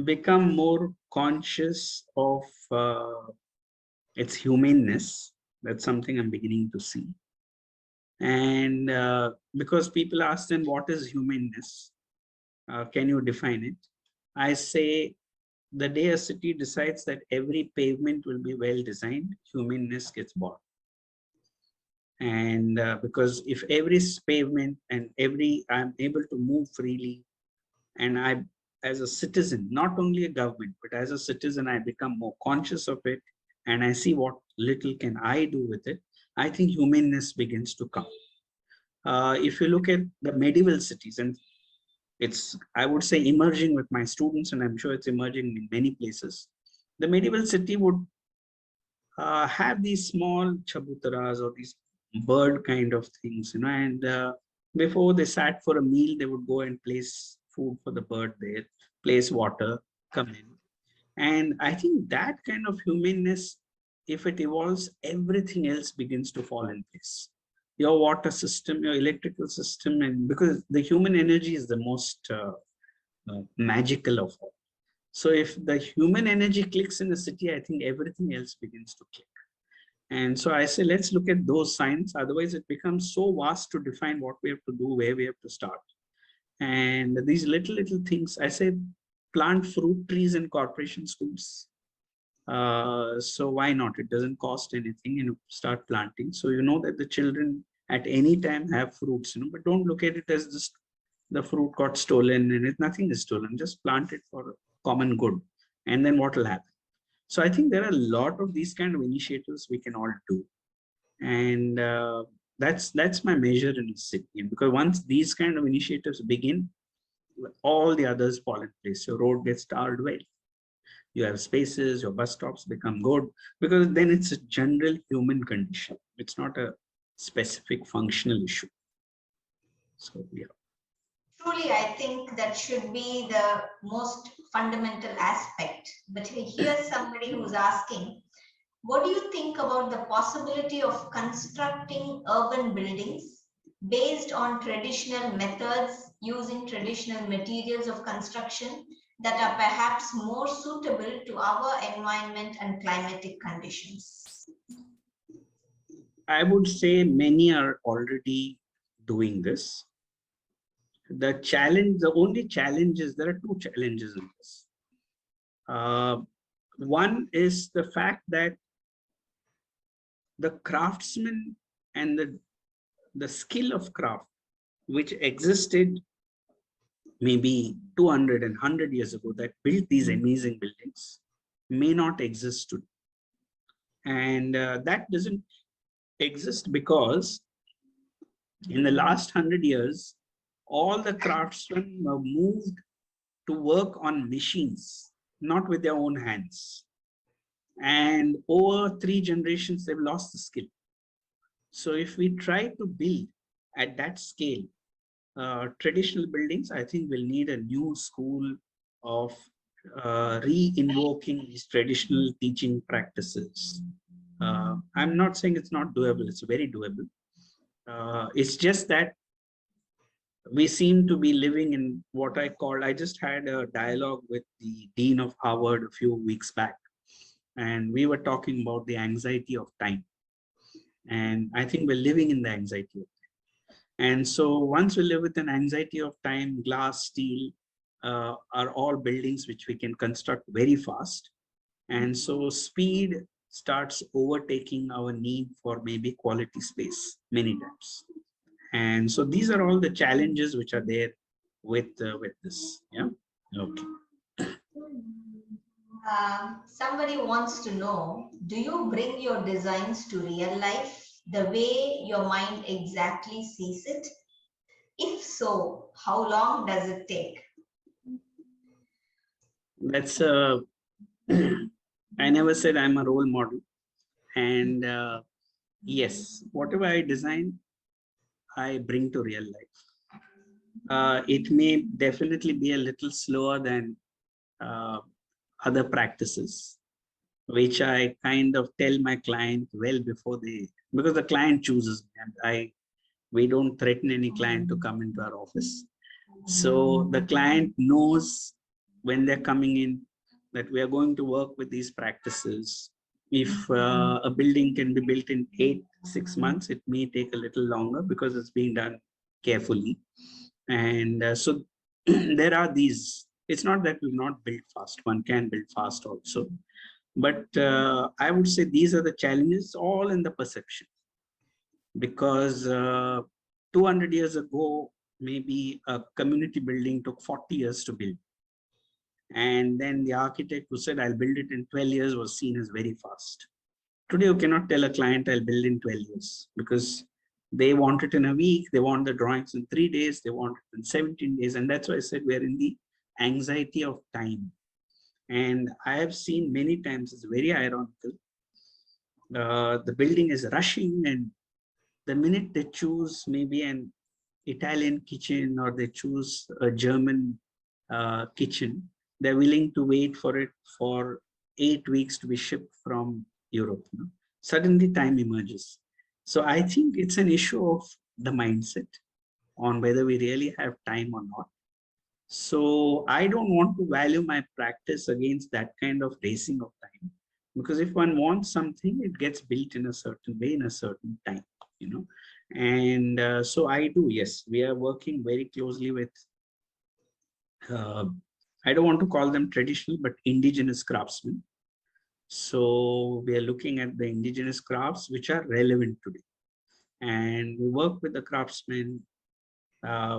become more conscious of its humaneness. That's something I'm beginning to see. And because people ask them, what is humanness? Can you define it? I say, the day a city decides that every pavement will be well designed, humanness gets born. And because if every pavement and I'm able to move freely, and I, as a citizen, not only a government, but as a citizen, I become more conscious of it, and I see what little can I do with it, I think humanness begins to come. If you look at the medieval cities, and it's, I would say, emerging with my students, and I'm sure it's emerging in many places, the medieval city would have these small chabutaras or these bird kind of things, and before they sat for a meal, they would go and place food for the bird there, place water, come in. And I think that kind of humanness, if it evolves, everything else begins to fall in place. Your water system, your electrical system, and because the human energy is the most magical of all. So if the human energy clicks in a city, I think everything else begins to click. And so I say, let's look at those signs. Otherwise, it becomes so vast to define what we have to do, where we have to start. And these little things, I say, plant fruit trees in corporation schools. So why not? It doesn't cost anything, start planting. So you know that the children at any time have fruits, but don't look at it as just the fruit got stolen and nothing is stolen. Just plant it for common good. And then what will happen? So I think there are a lot of these kind of initiatives we can all do. And that's my measure in a city. Because once these kind of initiatives begin, all the others fall in place. Your road gets tarred well. You have spaces, your bus stops become good, because then it's a general human condition. It's not a specific functional issue. So, yeah. Truly, I think that should be the most fundamental aspect. But here's somebody who's asking, what do you think about the possibility of constructing urban buildings based on traditional methods, using traditional materials of construction that are perhaps more suitable to our environment and climatic conditions? I would say many are already doing this. The challenge, the only challenge is, there are two challenges in this. One is the fact that the craftsman and the skill of craft, which existed maybe 200 and 100 years ago, that built these amazing buildings, may not exist today. And that doesn't exist because in the last 100 years, all the craftsmen were moved to work on machines, not with their own hands. And over 3 generations, they've lost the skill. So if we try to build at that scale, traditional buildings, I think will need a new school of re-invoking these traditional teaching practices. I'm not saying it's not doable, it's very doable. It's just that we seem to be living in what I just had a dialogue with the Dean of Harvard a few weeks back, and we were talking about the anxiety of time. And I think we're living in the anxiety of time. And so once we live with an anxiety of time, glass, steel are all buildings which we can construct very fast. And so speed starts overtaking our need for maybe quality space many times. And so these are all the challenges which are there with this. Yeah. Okay. Somebody wants to know, do you bring your designs to real life the way your mind exactly sees it? If so, how long does it take? That's I never said I'm a role model. And yes, whatever I design, I bring to real life. It may definitely be a little slower than other practices, which I kind of tell my client well before because the client chooses me, and we don't threaten any client to come into our office. So the client knows when they're coming in that we are going to work with these practices. If a building can be built in 6 months, it may take a little longer because it's being done carefully. And so there are these, it's not that we've not built fast, one can build fast also. But I would say these are the challenges all in the perception. Because 200 years ago, maybe a community building took 40 years to build. And then the architect who said, I'll build it in 12 years was seen as very fast. Today, you cannot tell a client I'll build in 12 years because they want it in a week. They want the drawings in 3 days. They want it in 17 days. And that's why I said we're in the anxiety of time. And I have seen many times, it's very ironical. The building is rushing, and the minute they choose maybe an Italian kitchen or they choose a German kitchen, they're willing to wait for it for 8 weeks to be shipped from Europe. You know? Suddenly time emerges. So I think it's an issue of the mindset on whether we really have time or not. So I don't want to value my practice against that kind of racing of time, because if one wants something, it gets built in a certain way, in a certain time, you know. And so I do, yes, we are working very closely with, I don't want to call them traditional, but indigenous craftsmen. So we are looking at the indigenous crafts which are relevant today. And we work with the craftsmen,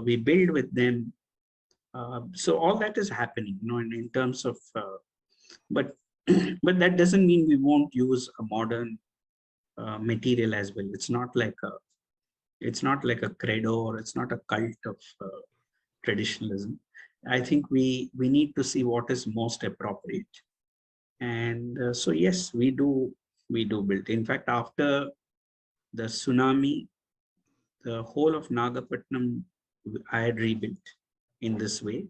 we build with them. So all that is happening, you know, in terms of, but that doesn't mean we won't use a modern material as well. It's not like a credo, or it's not a cult of traditionalism. I think we need to see what is most appropriate. And so yes, we do build. In fact, after the tsunami, the whole of Nagapattinam I had rebuilt in this way.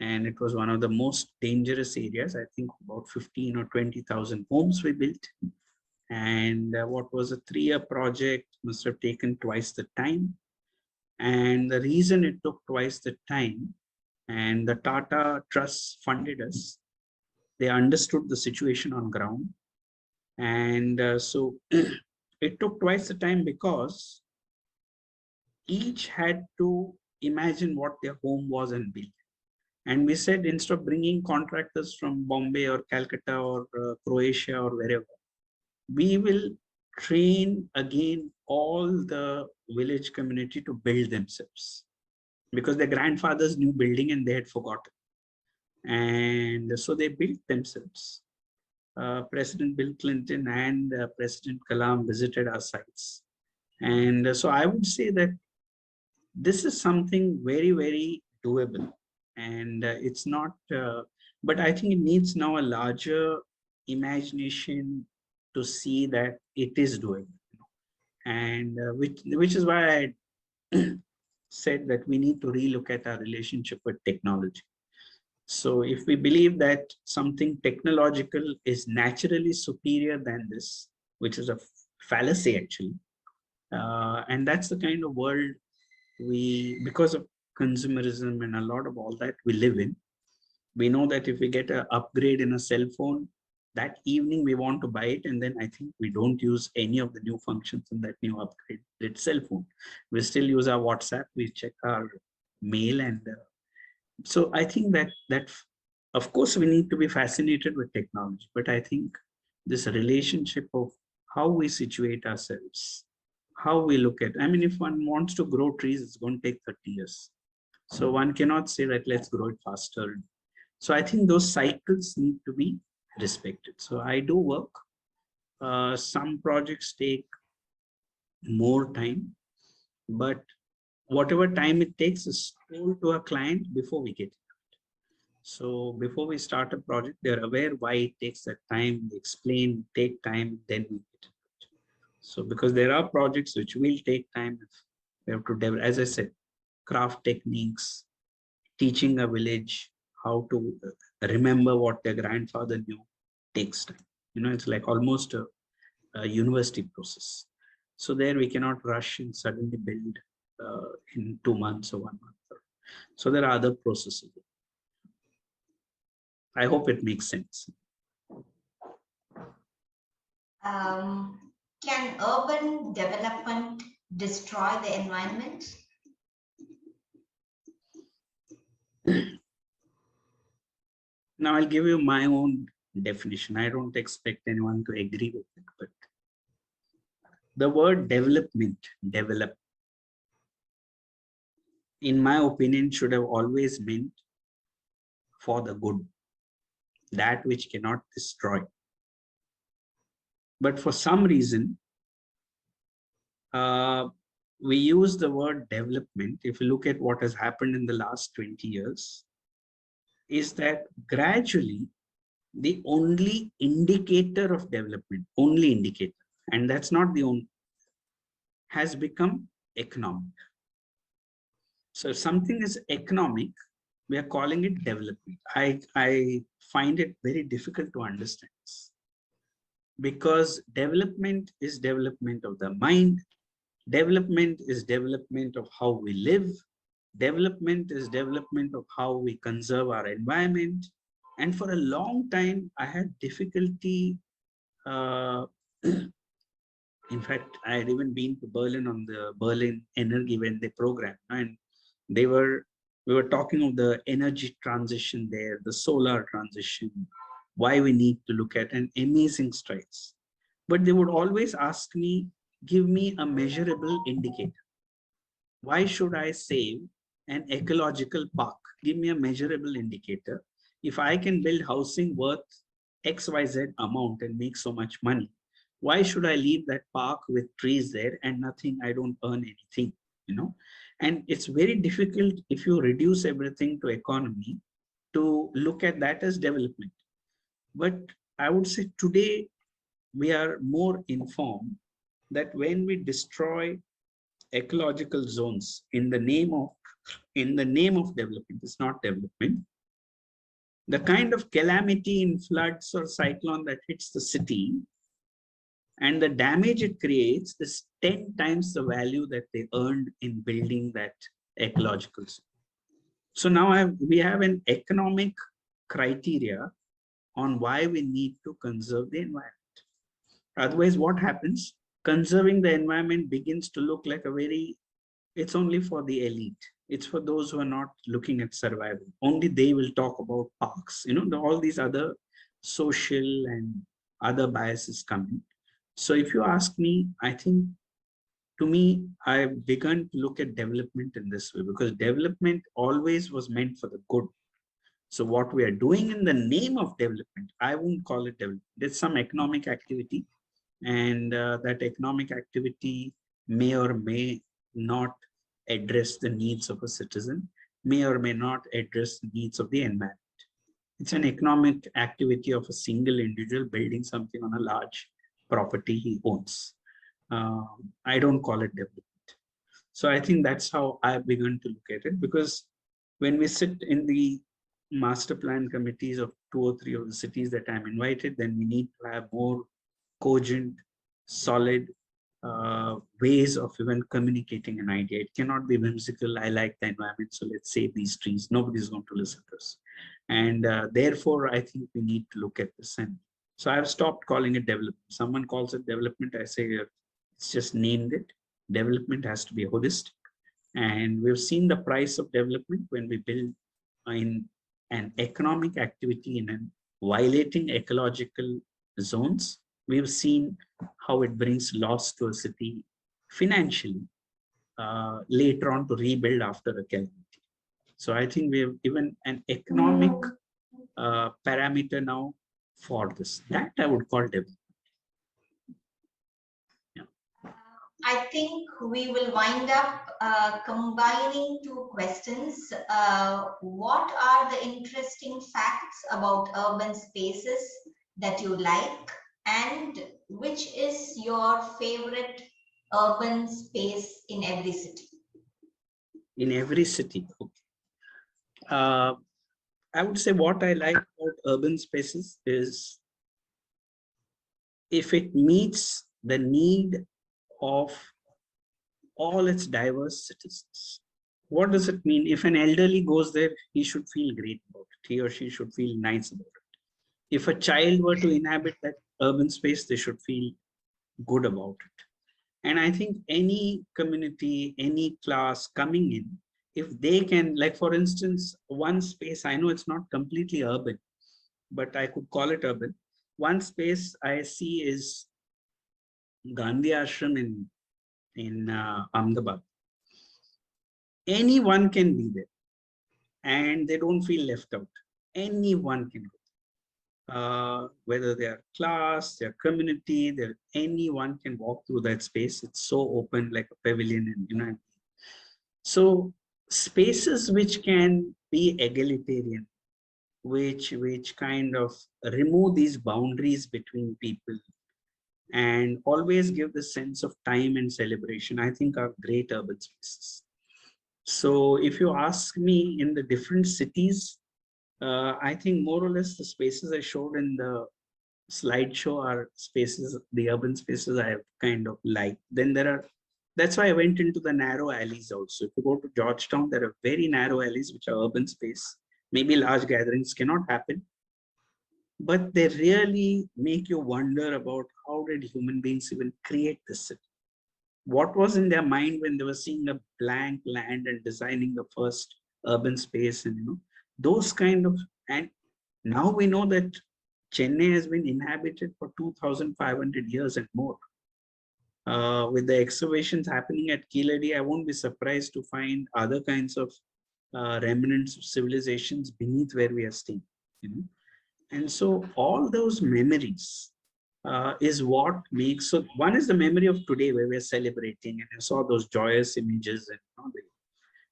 And it was one of the most dangerous areas. I think about 15 or 20,000 homes we built. And what was a 3-year project must have taken twice the time. And the reason it took twice the time, and the Tata Trust funded us, they understood the situation on ground. And so it took twice the time because each had to imagine what their home was and build. And we said, instead of bringing contractors from Bombay or Calcutta or Croatia or wherever, we will train again all the village community to build themselves, because their grandfathers knew building and they had forgotten. And so they built themselves. President Bill Clinton and President Kalam visited our sites. And so I would say that this is something very, very doable. And it's not, but I think it needs now a larger imagination to see that it is doing, and which is why I said that we need to relook at our relationship with technology. So if we believe that something technological is naturally superior than this, which is a fallacy actually, and that's the kind of world we, because of consumerism and a lot of all that we live in, we know that if we get an upgrade in a cell phone, that evening we want to buy it, and then I think we don't use any of the new functions in that new upgraded cell phone. We still use our WhatsApp, we check our mail, and so I think that of course we need to be fascinated with technology, but I think this relationship of how we situate ourselves, how we look at, I mean, if one wants to grow trees, it's going to take 30 years. So one cannot say that let's grow it faster. So I think those cycles need to be respected. So I do work. Some projects take more time, but whatever time it takes is told to a client before we get it. So before we start a project, they're aware why it takes that time, they explain, take time, then we get it. So because there are projects which will take time, we have to develop, as I said, craft techniques, teaching a village how to remember what their grandfather knew takes time. You know, it's like almost a university process. So there we cannot rush and suddenly build in 2 months or 1 month. So there are other processes. I hope it makes sense. Can urban development destroy the environment? Now I'll give you my own definition. I don't expect anyone to agree with it, but the word development, develop, in my opinion, should have always meant for the good, that which cannot destroy. But for some reason, we use the word development. If you look at what has happened in the last 20 years, is that gradually the only indicator of development, only indicator, and that's not the only, has become economic. So if something is economic, we are calling it development. I find it very difficult to understand this, because development is development of the mind, development is development of how we live, development is development of how we conserve our environment. And for a long time, I had difficulty. In fact, I had even been to Berlin on the Berlin Energy when they program, and we were talking of the energy transition there, the solar transition, why we need to look at an amazing strides. But they would always ask me, give me a measurable indicator. Why should I save an ecological park? Give me a measurable indicator. If I can build housing worth XYZ amount and make so much money, why should I leave that park with trees there and nothing, I don't earn anything, you know? And it's very difficult if you reduce everything to economy to look at that as development. But I would say today we are more informed that when we destroy ecological zones in the name of development, it's not development. The kind of calamity in floods or cyclone that hits the city and the damage it creates is 10 times the value that they earned in building that ecological zone. So now we have an economic criteria on why we need to conserve the environment. Otherwise, what happens? Conserving the environment begins to look like it's only for the elite. It's for those who are not looking at survival. Only they will talk about parks. You know, all these other social and other biases coming. So if you ask me, I think, to me, I've begun to look at development in this way, because development always was meant for the good. So what we are doing in the name of development, I won't call it development. There's some economic activity, and that economic activity may or may not address the needs of a citizen. may or may not address the needs of the environment. It's an economic activity of a single individual building something on a large property he owns. I don't call it development. So I think that's how I've begun to look at it, because when we sit in the master plan committees of 2 or 3 of the cities that I'm invited, then we need to have more cogent, solid ways of even communicating an idea. It cannot be whimsical. I like the environment, so let's save these trees. Nobody's going to listen to us. And therefore, I think we need to look at this. And so I've stopped calling it development. Someone calls it development, I say it's just named it. Development has to be holistic. And we've seen the price of development when we build in an economic activity in an violating ecological zones. We've seen how it brings loss to a city financially later on to rebuild after a calamity. So I think we have given an economic parameter now for this. That I would call development. I think we will wind up combining 2 questions. What are the interesting facts about urban spaces that you like, and which is your favorite urban space in every city? In every city, okay. I would say what I like about urban spaces is if it meets the need of all its diverse citizens. What does it mean? If an elderly goes there, he should feel great about it. He or she should feel nice about it. If a child were to inhabit that urban space, they should feel good about it. And I think any community, any class coming in, if they can, like for instance, one space, I know it's not completely urban, but I could call it urban. One space I see is Gandhi Ashram in Ahmedabad. Anyone can be there and they don't feel left out. Anyone can go. Whether they are class, their community, anyone can walk through that space. It's so open, like a pavilion, and you know. So spaces which can be egalitarian, which kind of remove these boundaries between people and always give the sense of time and celebration, I think are great urban spaces. So if you ask me in the different cities, I think more or less the spaces I showed in the slideshow are spaces, the urban spaces I have kind of liked. Then that's why I went into the narrow alleys also. If you go to Georgetown, there are very narrow alleys which are urban space. Maybe large gatherings cannot happen, but they really make you wonder about how did human beings even create this city? What was in their mind when they were seeing a blank land and designing the first urban space, and you know, those kind of, and now we know that Chennai has been inhabited for 2,500 years and more. With the excavations happening at Kiladi, I won't be surprised to find other kinds of remnants of civilizations beneath where we are staying, you know. And so all those memories is what makes, so one is the memory of today where we're celebrating and you saw those joyous images, and you know,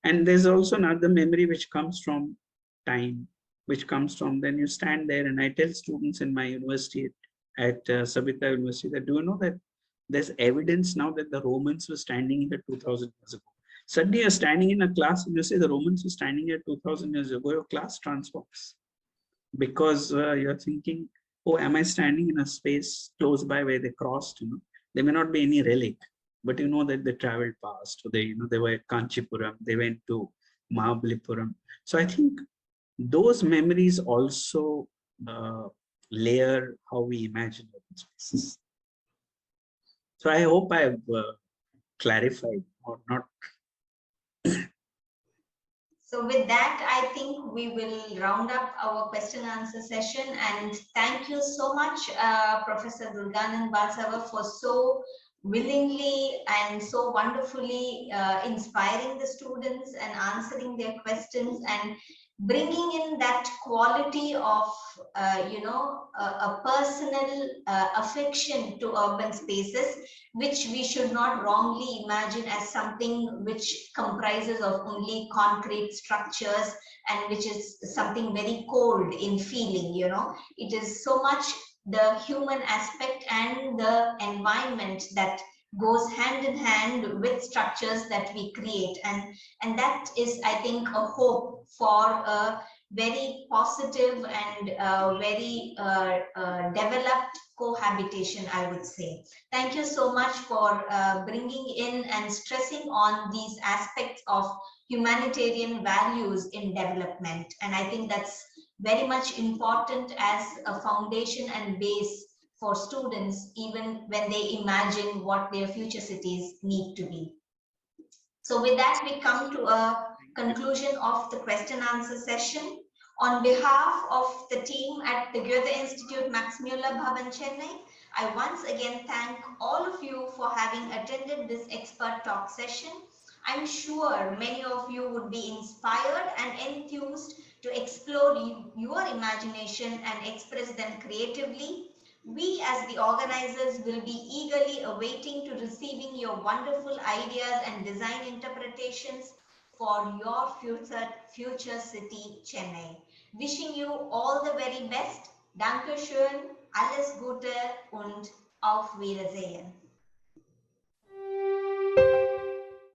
and there's also another memory which comes from time, which comes from then you stand there. And I tell students in my university at Sabita University that, do you know that there's evidence now that the Romans were standing here 2,000 years ago. Suddenly you're standing in a class and you say the Romans were standing here 2,000 years ago, your class transforms. Because you're thinking, oh, am I standing in a space close by where they crossed? You know, there may not be any relic, but you know that they traveled past. Or they were at Kanchipuram, they went to Mahabalipuram. So I think those memories also layer how we imagine urban spaces. So I hope I've clarified or not. So with that, I think we will round up our question and answer session. And thank you so much, Professor Durganand Balsavar, for so willingly and so wonderfully inspiring the students and answering their questions and bringing in that quality of a personal affection to urban spaces, which we should not wrongly imagine as something which comprises of only concrete structures and which is something very cold in feeling. It is so much the human aspect and the environment that goes hand in hand with structures that we create, and that is, I think, a hope for a very positive and very developed cohabitation, I would say. Thank you so much for bringing in and stressing on these aspects of humanitarian values in development, and I think that's very much important as a foundation and base for students, even when they imagine what their future cities need to be. So with that, we come to a conclusion of the question answer session. On behalf of the team at the Goethe-Institut Max Muller Bhavan, Chennai, I once again thank all of you for having attended this expert talk session. I'm sure many of you would be inspired and enthused to explore your imagination and express them creatively. We as the organizers will be eagerly awaiting to receiving your wonderful ideas and design interpretations for your future city, Chennai. Wishing you all the very best. Danke schön, alles Gute und auf Wiedersehen.